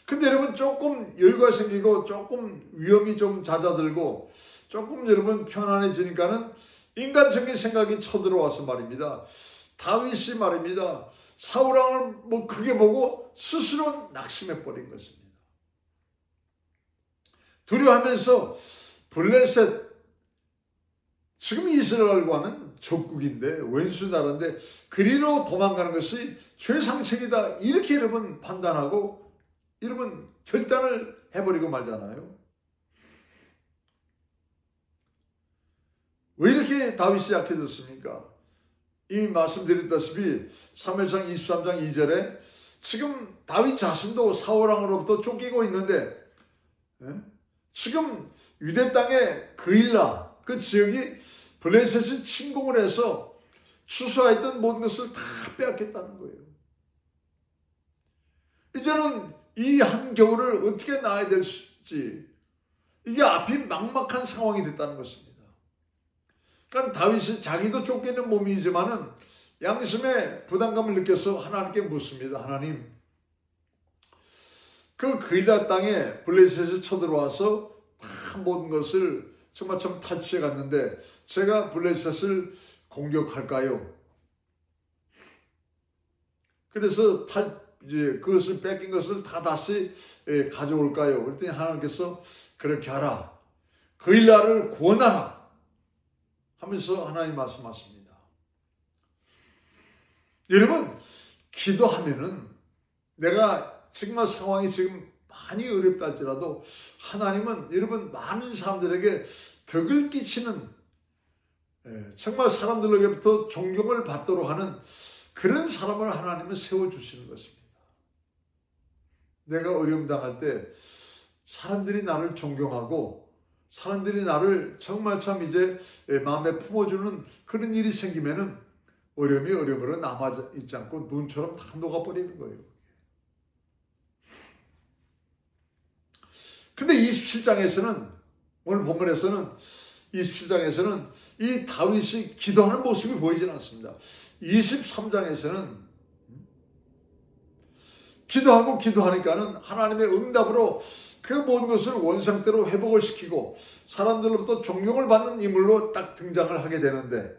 근데 여러분 조금 여유가 생기고 조금 위험이 좀 잦아들고 조금 여러분 편안해지니까는 인간적인 생각이 쳐들어와서 말입니다. 다윗이 말입니다. 사울왕을 뭐 크게 보고 스스로 낙심해 버린 것입니다. 두려워하면서 블레셋, 지금 이스라엘과는 적국인데 왼수 나라인데 그리로 도망가는 것이 최상책이다. 이렇게 여러분 판단하고 여러분 결단을 해버리고 말잖아요. 왜 이렇게 다윗이 약해졌습니까? 이미 말씀드렸다시피 사무엘상 23장 2절에 지금 다윗 자신도 사울왕으로부터 쫓기고 있는데 지금 유대 땅의 그일라 그 지역이 블레셋이 침공을 해서 추수하였던 모든 것을 다 빼앗겠다는 거예요. 이제는 이 한겨울을 어떻게 나아야 될지 이게 앞이 막막한 상황이 됐다는 것입니다. 그러니까 다윗이 자기도 쫓기는 몸이지만은 양심의 부담감을 느껴서 하나님께 묻습니다. 하나님, 그 그일라 땅에 블레셋이 쳐들어와서 다 모든 것을 정말 좀 탈취해 갔는데 제가 블레셋을 공격할까요? 그래서 이제 그것을 뺏긴 것을 다 다시 가져올까요? 그랬더니 하나님께서 그렇게 하라. 그일라를 구원하라. 하면서 하나님 말씀하십니다. 여러분, 기도하면은 내가 정말 상황이 지금 많이 어렵다 할지라도 하나님은 여러분 많은 사람들에게 덕을 끼치는 정말 사람들에게부터 존경을 받도록 하는 그런 사람을 하나님은 세워주시는 것입니다. 내가 어려움 당할 때 사람들이 나를 존경하고 사람들이 나를 정말 참 이제 마음에 품어주는 그런 일이 생기면은 어려움이 어려움으로 남아있지 않고 눈처럼 다 녹아버리는 거예요. 근데 27장에서는 오늘 본문에서는 27장에서는 이 다윗이 기도하는 모습이 보이지 않습니다. 23장에서는 기도하니까는 하나님의 응답으로 그 모든 것을 원상대로 회복을 시키고 사람들로부터 존경을 받는 인물로 딱 등장을 하게 되는데,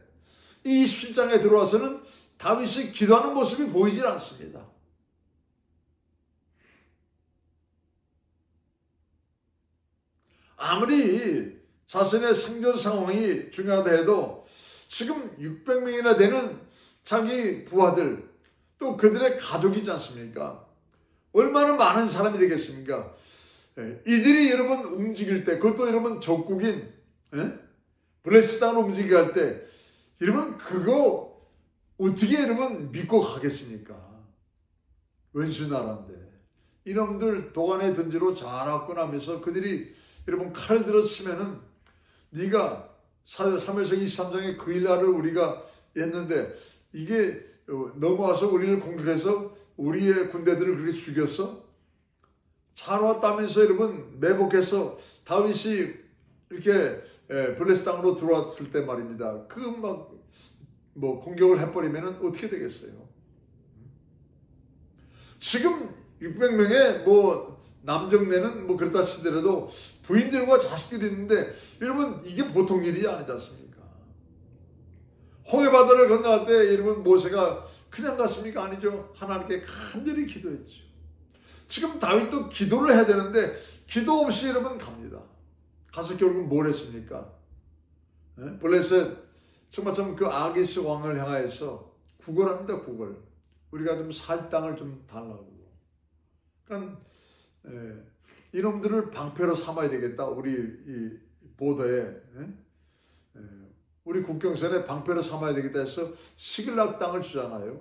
이 27장에 들어와서는 다윗이 기도하는 모습이 보이질 않습니다. 아무리 자신의 생존 상황이 중요하다 해도 지금 600명이나 되는 자기 부하들, 또 그들의 가족이지 않습니까? 얼마나 많은 사람이 되겠습니까? 이들이 여러분 움직일 때, 그것도 여러분 적국인 블레셋 땅으로 움직이게 할 때, 여러분 그거 어떻게 여러분 믿고 가겠습니까? 원수 나라인데. 이놈들 도간에 던지로 자랐고 나면서 그들이 여러분 칼을 들어 치면은, 네가 3일상 23장에 그 일날을 우리가 했는데 이게 넘어와서 우리를 공격해서 우리의 군대들을 그렇게 죽였어? 잘 왔다면서 여러분 매복해서 다윗이 이렇게 블레셋 땅으로 들어왔을 때 말입니다. 그 막 공격을 해버리면 어떻게 되겠어요? 지금 600명의 남정네는 그렇다 치더라도 부인들과 자식들이 있는데, 여러분 이게 보통 일이 아니지 않습니까? 홍해바다를 건너갈 때 여러분 모세가 그냥 갔습니까? 아니죠. 하나님께 간절히 기도했죠. 지금 다윗도 기도를 해야 되는데 기도 없이 여러분 갑니다. 가서 결국 뭘 했습니까? 블레셋 정말 좀 그 아기스 왕을 향하여서 구걸합니다. 구걸. 우리가 좀 살 땅을 좀 달라고. 그러니까 이놈들을 방패로 삼아야 되겠다. 우리 이 보더에 우리 국경선에 방패로 삼아야 되겠다 해서 시글락 땅을 주잖아요.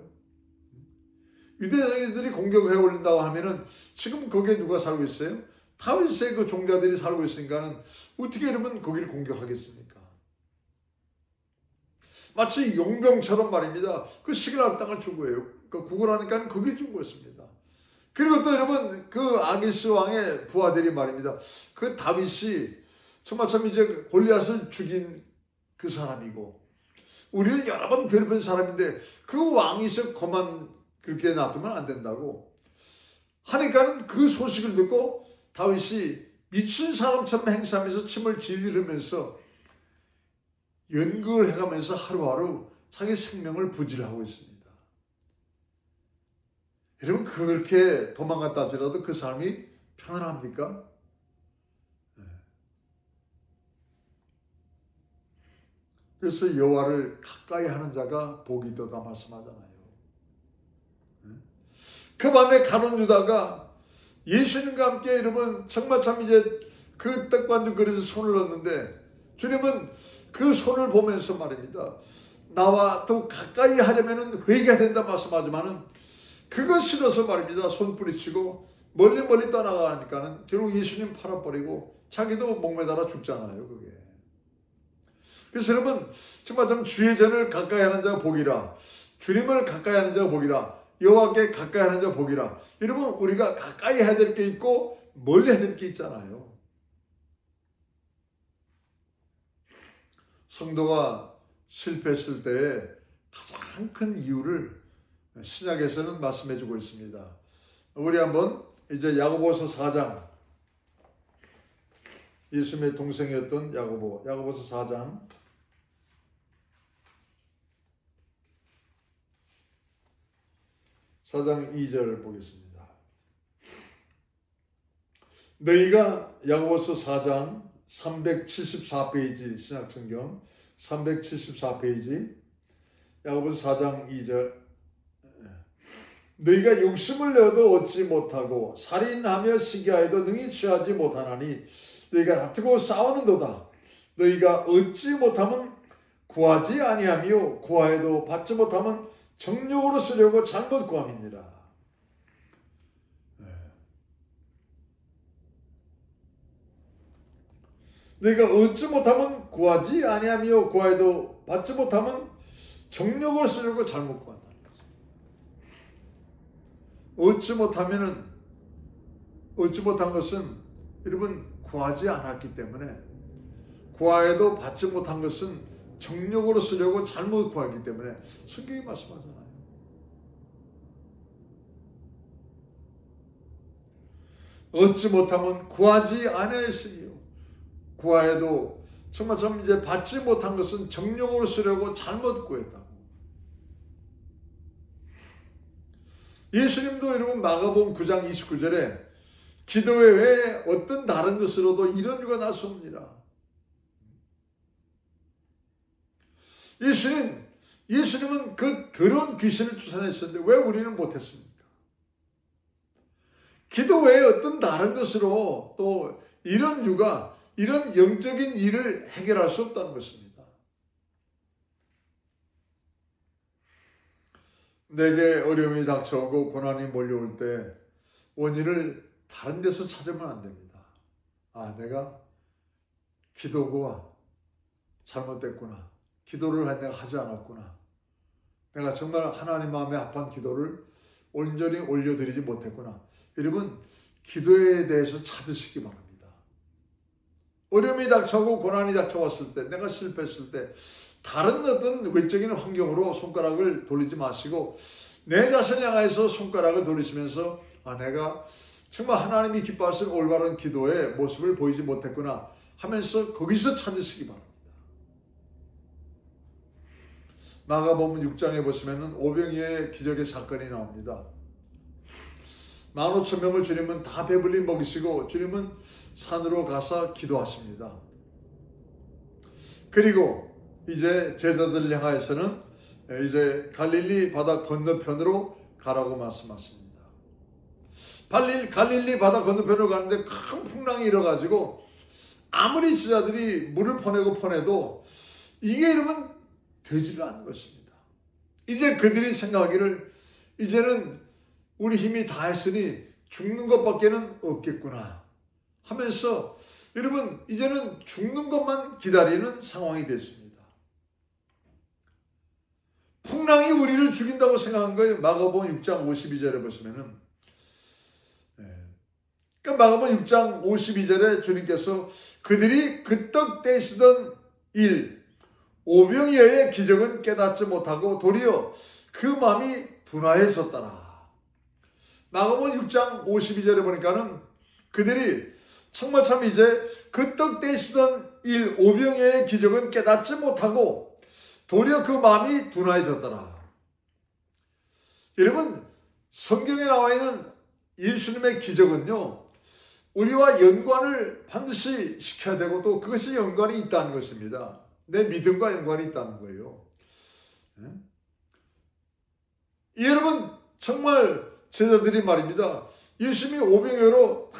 유대인들이 공격해 올린다고 하면은 지금 거기에 누가 살고 있어요? 다윗의 그 종자들이 살고 있으니까는 어떻게 여러분 거기를 공격하겠습니까? 마치 용병처럼 말입니다. 그 시글락 땅을 준 거예요. 그 구걸하니까 그게 준 것입니다. 그리고 또 여러분 그 아기스 왕의 부하들이 말입니다. 그 다윗이 정말 참 이제 골리앗을 죽인 그 사람이고 우리를 여러 번 괴롭힌 사람인데 그 왕이서 그만 그렇게 놔두면 안 된다고 하니까는 그 소식을 듣고 다윗이 미친 사람처럼 행세하면서 침을 질리면서 연극을 해가면서 하루하루 자기 생명을 부질하고 있습니다. 여러분 그렇게 도망갔다 하더라도 그 사람이 편안합니까? 그래서 여호와를 가까이 하는 자가 복이 있다 말씀하잖아요. 그 밤에 가룟 유다가 예수님과 함께 여러분 정말 참 이제 그 떡반죽 그릇에 손을 넣었는데 주님은 그 손을 보면서 말입니다. 나와 더 가까이 하려면 회개해야 된다 말씀하지만은 그거 싫어서 말입니다. 손 뿌리치고 멀리 떠나가니까는 결국 예수님 팔아버리고 자기도 목매달아 죽잖아요. 그게. 그래서 여러분 정말 좀 주의 전을 가까이 하는 자가 복이라, 주님을 가까이 하는 자가 복이라, 여호와께 가까이 하는 자가 복이라. 여러분 우리가 가까이 해야 될 게 있고 멀리 해야 될 게 있잖아요. 성도가 실패했을 때의 가장 큰 이유를 신약에서는 말씀해 주고 있습니다. 우리 한번 이제 야고보서 4장, 예수님의 동생이었던 야고보서 4장 2절 보겠습니다. 너희가 야고보서 4장 374페이지 신약성경 374페이지 야고보서 4장 2절 너희가 욕심을 내어도 얻지 못하고 살인하며 시기하여도 능히 취하지 못하나니 너희가 다투고 싸우는도다. 너희가 얻지 못하면 구하지 아니하며 구하여도 받지 못하면 정욕으로 쓰려고 잘못 구함이니라. 너희가 얻지 못하면 구하지 아니하며 구하여도 받지 못하면 정욕을 쓰려고 잘못 구한다는 거죠. 얻지 못한 것은 여러분 구하지 않았기 때문에, 구하여도 받지 못한 것은 정욕으로 쓰려고 잘못 구하기 때문에 성경이 말씀하잖아요. 얻지 못하면 구하지 아니하였으니요. 구하여도 정말 좀 이제 받지 못한 것은 정욕으로 쓰려고 잘못 구했다고. 예수님도 여러분 마가복음 9장 29절에 기도 외에 어떤 다른 것으로도 이런 유가 날 수 없느니라. 예수님은 그 더러운 귀신을 쫓아냈었는데 왜 우리는 못했습니까? 기도 외에 어떤 다른 것으로 또 이런 유가, 이런 영적인 일을 해결할 수 없다는 것입니다. 내게 어려움이 닥쳐오고 고난이 몰려올 때 원인을 다른 데서 찾으면 안 됩니다. 아, 내가 기도가 잘못됐구나. 기도를 내가 하지 않았구나. 내가 정말 하나님 마음에 합한 기도를 온전히 올려드리지 못했구나. 여러분, 기도에 대해서 찾으시기 바랍니다. 어려움이 닥쳐오고 고난이 닥쳐왔을 때, 내가 실패했을 때 다른 어떤 외적인 환경으로 손가락을 돌리지 마시고 내 자신을 향해서 손가락을 돌리시면서 아, 내가 정말 하나님이 기뻐하시는 올바른 기도의 모습을 보이지 못했구나 하면서 거기서 찾으시기 바랍니다. 마가복음 6장에 보시면 오병이어의 기적의 사건이 나옵니다. 15,000명을 주님은 다 배불리 먹이시고 주님은 산으로 가서 기도하십니다. 그리고 이제 제자들을 향하여서는 이제 갈릴리 바다 건너편으로 가라고 말씀하십니다. 갈릴리 바다 건너편으로 가는데 큰 풍랑이 일어가지고 아무리 제자들이 물을 퍼내도 이게 이러면 되지를 않는 것입니다. 이제 그들이 생각하기를 이제는 우리 힘이 다 했으니 죽는 것밖에는 없겠구나 하면서 여러분 이제는 죽는 것만 기다리는 상황이 됐습니다. 풍랑이 우리를 죽인다고 생각한 거예요. 마가복음 6장 52절에 보시면은 그러니까 마가복음 6장 52절에 주님께서 그들이 그 떡 떼시던 일 오병이어의 기적은 깨닫지 못하고 도리어 그 마음이 둔하해졌더라. 마가복음 6장 52절에 보니까는 그들이 정말 참 이제 그 떡 떼시던 일 오병이어의 기적은 깨닫지 못하고 도리어 그 마음이 둔하해졌더라. 여러분 성경에 나와 있는 예수님의 기적은요 우리와 연관을 반드시 시켜야 되고 또 그것이 연관이 있다는 것입니다. 내 믿음과 연관이 있다는 거예요. 여러분 정말 제자들이 말입니다. 예수님이 오병이어로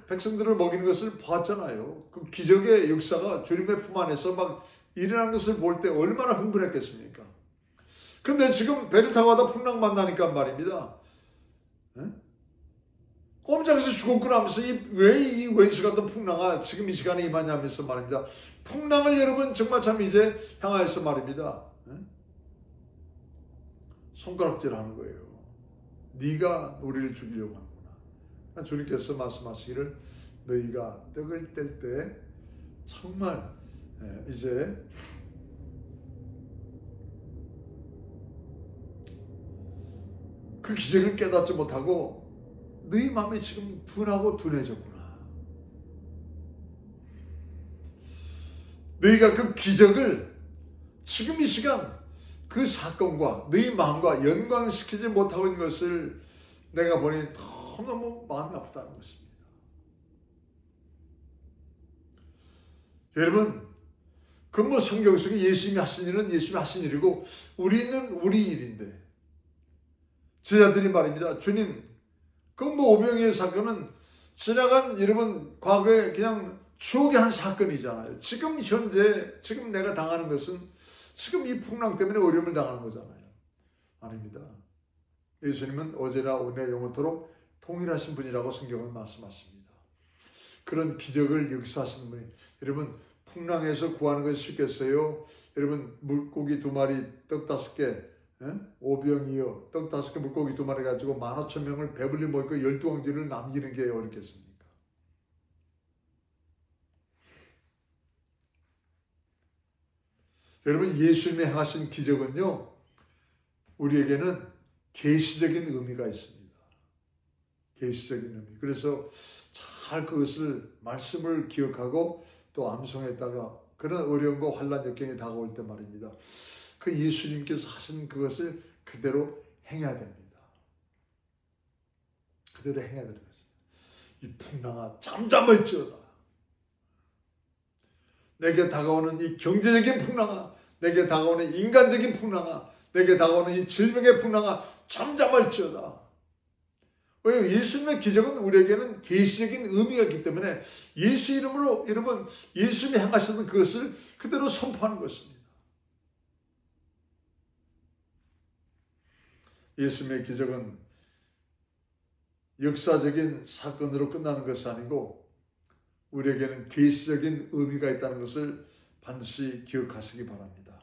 백성들을 먹이는 것을 봤잖아요. 그 기적의 역사가 주님의 품 안에서 막 일어난 것을 볼 때 얼마나 흥분했겠습니까? 근데 지금 배를 타고 가다 풍랑 만나니까 말입니다. 꼼짝에서 죽었구나 하면서 왜 이 원수 같은 풍랑아 지금 이 시간에 임하냐면서 말입니다. 풍랑을 여러분 정말 참 이제 향하여서 말입니다. 손가락질 하는 거예요. 네가 우리를 죽이려고 하는구나. 주님께서 말씀하시기를 너희가 떡을 뗄 때 정말 이제 그 기적을 깨닫지 못하고 너희 마음이 지금 둔하고 둔해졌구나. 너희가 그 기적을 지금 이 시간 그 사건과 너희 마음과 연관시키지 못하고 있는 것을 내가 보니 너무너무 마음이 아프다는 것입니다. 여러분 그 뭐 성경 속에 예수님이 하신 일은 예수님이 하신 일이고 우리는 우리 일인데 제자들이 말입니다. 주님 그 뭐 오병이어 사건은 지나간 여러분 과거에 그냥 추억의 한 사건이잖아요. 지금 현재 지금 내가 당하는 것은 지금 이 풍랑 때문에 어려움을 당하는 거잖아요. 아닙니다. 예수님은 어제나 오늘나 영원토록 동일하신 분이라고 성경은 말씀하십니다. 그런 기적을 역사하시는 분이 여러분 풍랑에서 구하는 것이 쉽겠어요? 여러분 물고기 2마리 떡 5개 오병이어 떡 5개 물고기 2마리 가지고 15,000명을 배불리 먹고 12왕지를 남기는 게 어렵겠습니까? 여러분 예수님이 행하신 기적은요 우리에게는 계시적인 의미가 있습니다. 계시적인 의미. 그래서 잘 그것을 말씀을 기억하고 또 암송했다가 그런 어려움과 환난 역경이 다가올 때 말입니다. 그 예수님께서 하신 그것을 그대로 행해야 됩니다. 그대로 행해야 되는 거죠. 이 풍랑아 잠잠을지어다. 내게 다가오는 이 경제적인 풍랑아, 내게 다가오는 인간적인 풍랑아, 내게 다가오는 이 질병의 풍랑아 잠잠할지어다. 왜요? 예수님의 기적은 우리에게는 계시적인 의미가 있기 때문에 예수 이름으로 여러분 예수님이 행하셨던 그것을 그대로 선포하는 것입니다. 예수님의 기적은 역사적인 사건으로 끝나는 것이 아니고 우리에게는 계시적인 의미가 있다는 것을 반드시 기억하시기 바랍니다.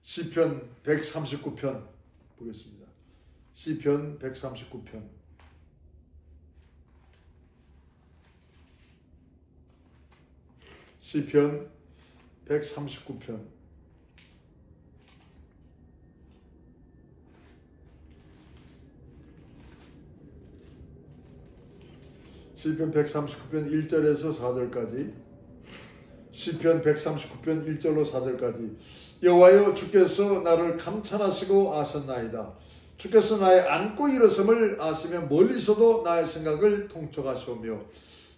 시편 139편 보겠습니다. 시편 139편 시편 139편 시편 139편 1절에서 4절까지 시편 139편 1절로 4절까지 여호와여 주께서 나를 감찰하시고 아셨나이다. 주께서 나의 앉고 일어섬을 아시며 멀리서도 나의 생각을 통촉하시오며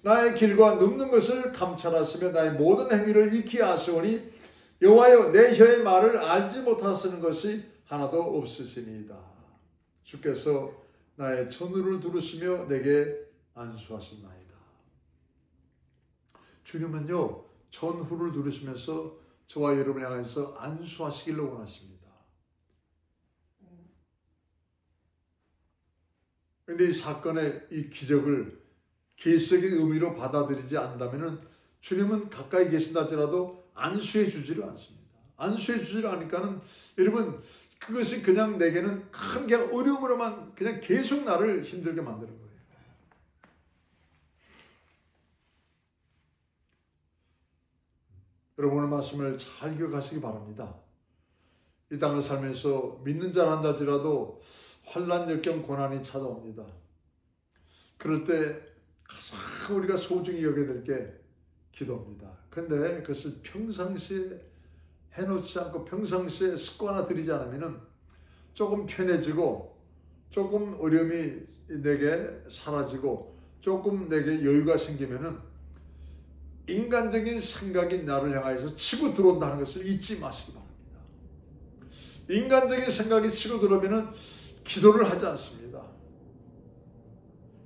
나의 길과 눕는 것을 감찰하시며 나의 모든 행위를 익히 아시오니 여호와여 내 혀의 말을 알지 못하시는 것이 하나도 없으시니이다. 주께서 나의 전후를 두르시며 내게 안수하셨나이다. 주님은요 전후를 두르시면서 저와 여러분을 향해서 안수하시기를 원하십니다. 그런데 이 사건의 이 기적을 계시적인 의미로 받아들이지 않는다면 주님은 가까이 계신다 할지라도 안수해 주지를 않습니다. 안수해 주지를 않으니까는 여러분 그것이 그냥 내게는 큰 그냥 어려움으로만 그냥 계속 나를 힘들게 만드는 거예요. 여러분 오늘 말씀을 잘 기억하시기 바랍니다. 이 땅을 살면서 믿는 자라 한다 할지라도 환난 역경 고난이 찾아옵니다. 그럴 때 가장 우리가 소중히 여겨야 될 게 기도입니다. 그런데 그것을 평상시에 해놓지 않고 평상시에 습관화 들이지 않으면 조금 편해지고 조금 어려움이 내게 사라지고 조금 내게 여유가 생기면은 인간적인 생각이 나를 향하여서 치고 들어온다는 것을 잊지 마시기 바랍니다. 인간적인 생각이 치고 들어오면 기도를 하지 않습니다.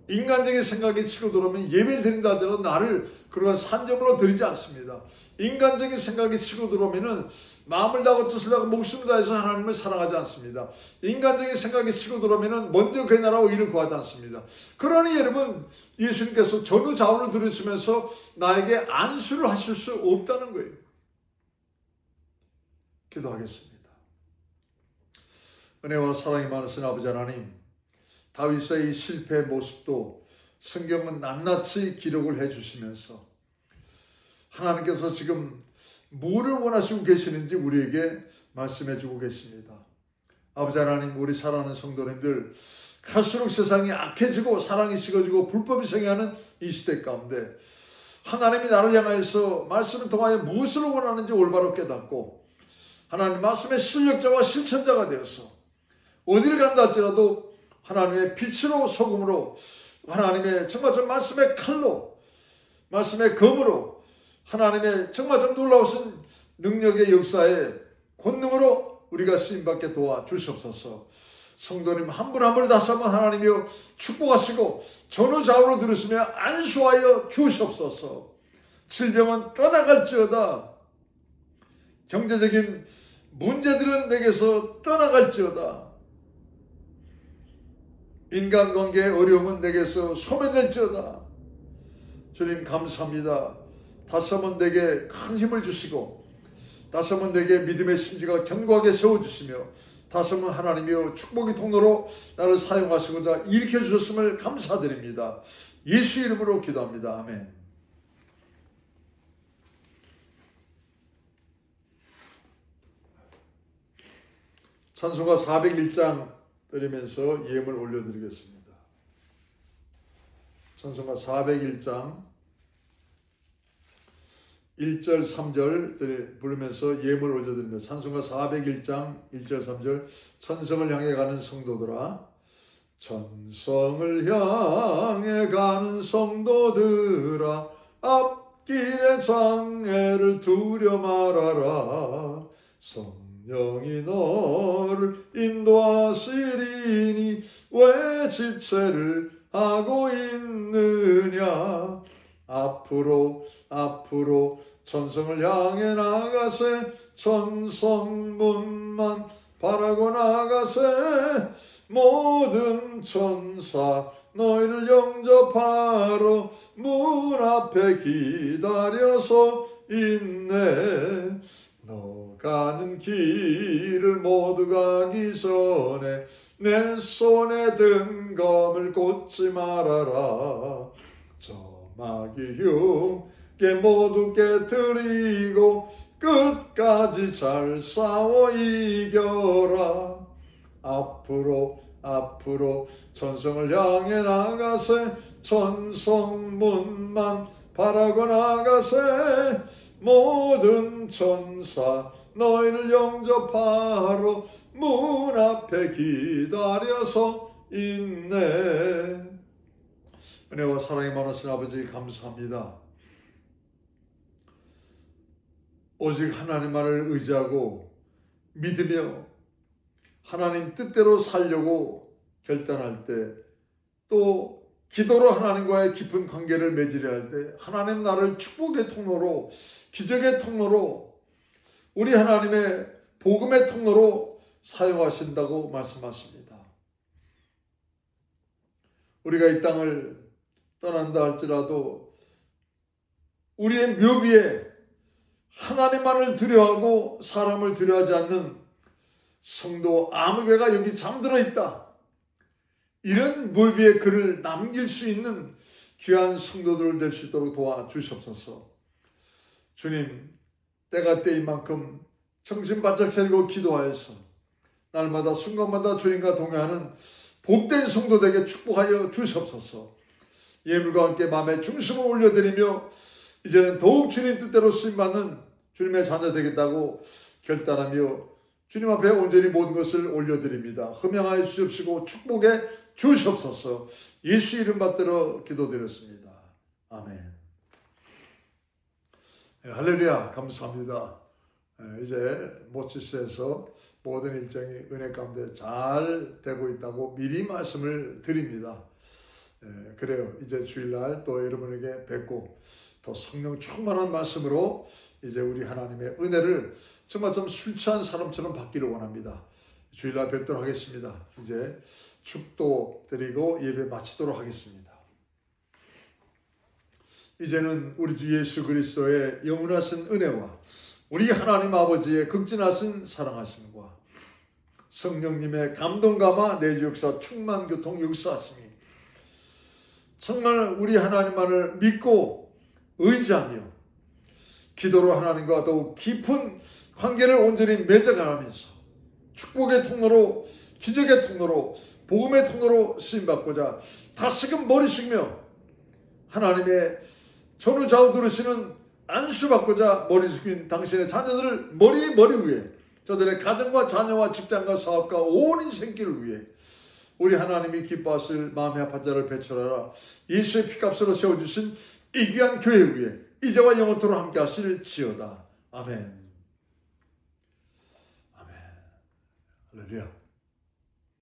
인간적인 생각이 치고 들어오면 예배를 드린다 하더라도 나를 그러한 산점으로 드리지 않습니다. 인간적인 생각이 치고 들어오면 마음을 다하고 뜻을 다하고 목숨을 다해서 하나님을 사랑하지 않습니다. 인간적인 생각이 치고 들어오면 먼저 그의 나라와 일을 구하지 않습니다. 그러니 여러분 예수님께서 전후 좌우를 들으시면서 나에게 안수를 하실 수 없다는 거예요. 기도하겠습니다. 은혜와 사랑이 많으신 아버지 하나님, 다윗의 이 실패의 모습도 성경은 낱낱이 기록을 해주시면서 하나님께서 지금 무엇을 원하시고 계시는지 우리에게 말씀해 주고 계십니다. 아버지 하나님, 우리 사랑하는 성도님들 갈수록 세상이 악해지고 사랑이 식어지고 불법이 성행하는 이 시대 가운데 하나님이 나를 향하여서 말씀을 통하여 무엇을 원하는지 올바로 깨닫고 하나님 말씀의 실력자와 실천자가 되어서 어딜 간다 할지라도 하나님의 빛으로 소금으로 하나님의 정말 저 말씀의 칼로 말씀의 검으로 하나님의 정말 좀 놀라우신 능력의 역사에 권능으로 우리가 쓰임받게 도와주시옵소서. 성도님 한 분 한 분을 다시 한번 하나님이여 축복하시고 전후 좌우를 들으시며 안수하여 주시옵소서. 질병은 떠나갈지어다. 경제적인 문제들은 내게서 떠나갈지어다. 인간관계의 어려움은 내게서 소멸될지어다. 주님 감사합니다. 다시 한번 내게 큰 힘을 주시고 다시 한번 내게 믿음의 심지가 견고하게 세워주시며 다시 한번 하나님이여 축복의 통로로 나를 사용하시고자 일으켜주셨음을 감사드립니다. 예수 이름으로 기도합니다. 아멘. 찬송가 401장 드리면서 예물 올려드리겠습니다. 찬송가 401장 1절 3절 부르면서 예물 올려드립니다. 찬송가 401장 1절 3절 천성을 향해 가는 성도들아, 천성을 향해 가는 성도들아, 앞길의 장애를 두려 말아라. 성령이 너를 인도하시리니 왜 지체를 하고 있느냐. 앞으로 천성을 향해 나가세. 천성문만 바라고 나가세. 모든 천사 너희를 영접하러 문 앞에 기다려서 있네. 너 가는 길을 모두 가기 전에 내 손에 든 검을 꽂지 말아라. 저마귀 흉계 모두 깨뜨리고 끝까지 잘 싸워 이겨라. 앞으로 천성을 향해 나가세. 천성문만 바라고 나가세. 모든 천사 너희를 영접하러 문 앞에 기다려서 있네. 은혜와 사랑이 많으신 아버지 감사합니다. 오직 하나님만을 의지하고 믿으며 하나님 뜻대로 살려고 결단할 때, 또 기도로 하나님과의 깊은 관계를 맺으려 할 때 하나님 나를 축복의 통로로, 기적의 통로로, 우리 하나님의 복음의 통로로 사용하신다고 말씀하십니다. 우리가 이 땅을 떠난다 할지라도 우리의 묘비에 하나님만을 두려워하고 사람을 두려워하지 않는 성도 아무 개가 여기 잠들어 있다. 이런 묘비에 그를 남길 수 있는 귀한 성도들 될 수 있도록 도와주시옵소서. 주님, 때가 때인 만큼 정신 바짝 차리고 기도하여서 날마다 순간마다 주님과 동행하는 복된 성도들에게 축복하여 주시옵소서. 예물과 함께 마음의 중심을 올려드리며 이제는 더욱 주님 뜻대로 쓰임받는 주님의 자녀 되겠다고 결단하며 주님 앞에 온전히 모든 것을 올려드립니다. 흠양하여 주시옵시고 축복해 주시옵소서. 예수 이름 받들어 기도드렸습니다. 아멘. 할렐루야, 감사합니다. 이제 모치스에서 모든 일정이 은혜 가운데 잘 되고 있다고 미리 말씀을 드립니다. 그래요. 이제 주일날 또 여러분에게 뵙고 더 성령 충만한 말씀으로 이제 우리 하나님의 은혜를 정말 좀 술 취한 사람처럼 받기를 원합니다. 주일날 뵙도록 하겠습니다. 이제 축도 드리고 예배 마치도록 하겠습니다. 이제는 우리 주 예수 그리스도의 영원하신 은혜와 우리 하나님 아버지의 극진하신 사랑하심과 성령님의 감동감화 내주 역사 충만 교통 역사하심이 정말 우리 하나님만을 믿고 의지하며 기도로 하나님과 더욱 깊은 관계를 온전히 맺어가면서 축복의 통로로, 기적의 통로로, 복음의 통로로 쓰임받고자 다시금 머리 숙이며 하나님의 전우좌우 들으시는 안수받고자 머리 숙인 당신의 자녀들을 머리 위에, 저들의 가정과 자녀와 직장과 사업과 온 인생길을 위해 우리 하나님이 기뻐하실 마음의 아픈 자를 배출하라. 예수의 피값으로 세워주신 이 귀한 교회 위에 이제와 영원토록 함께 하실지어다. 아멘. 아멘. 할렐루야.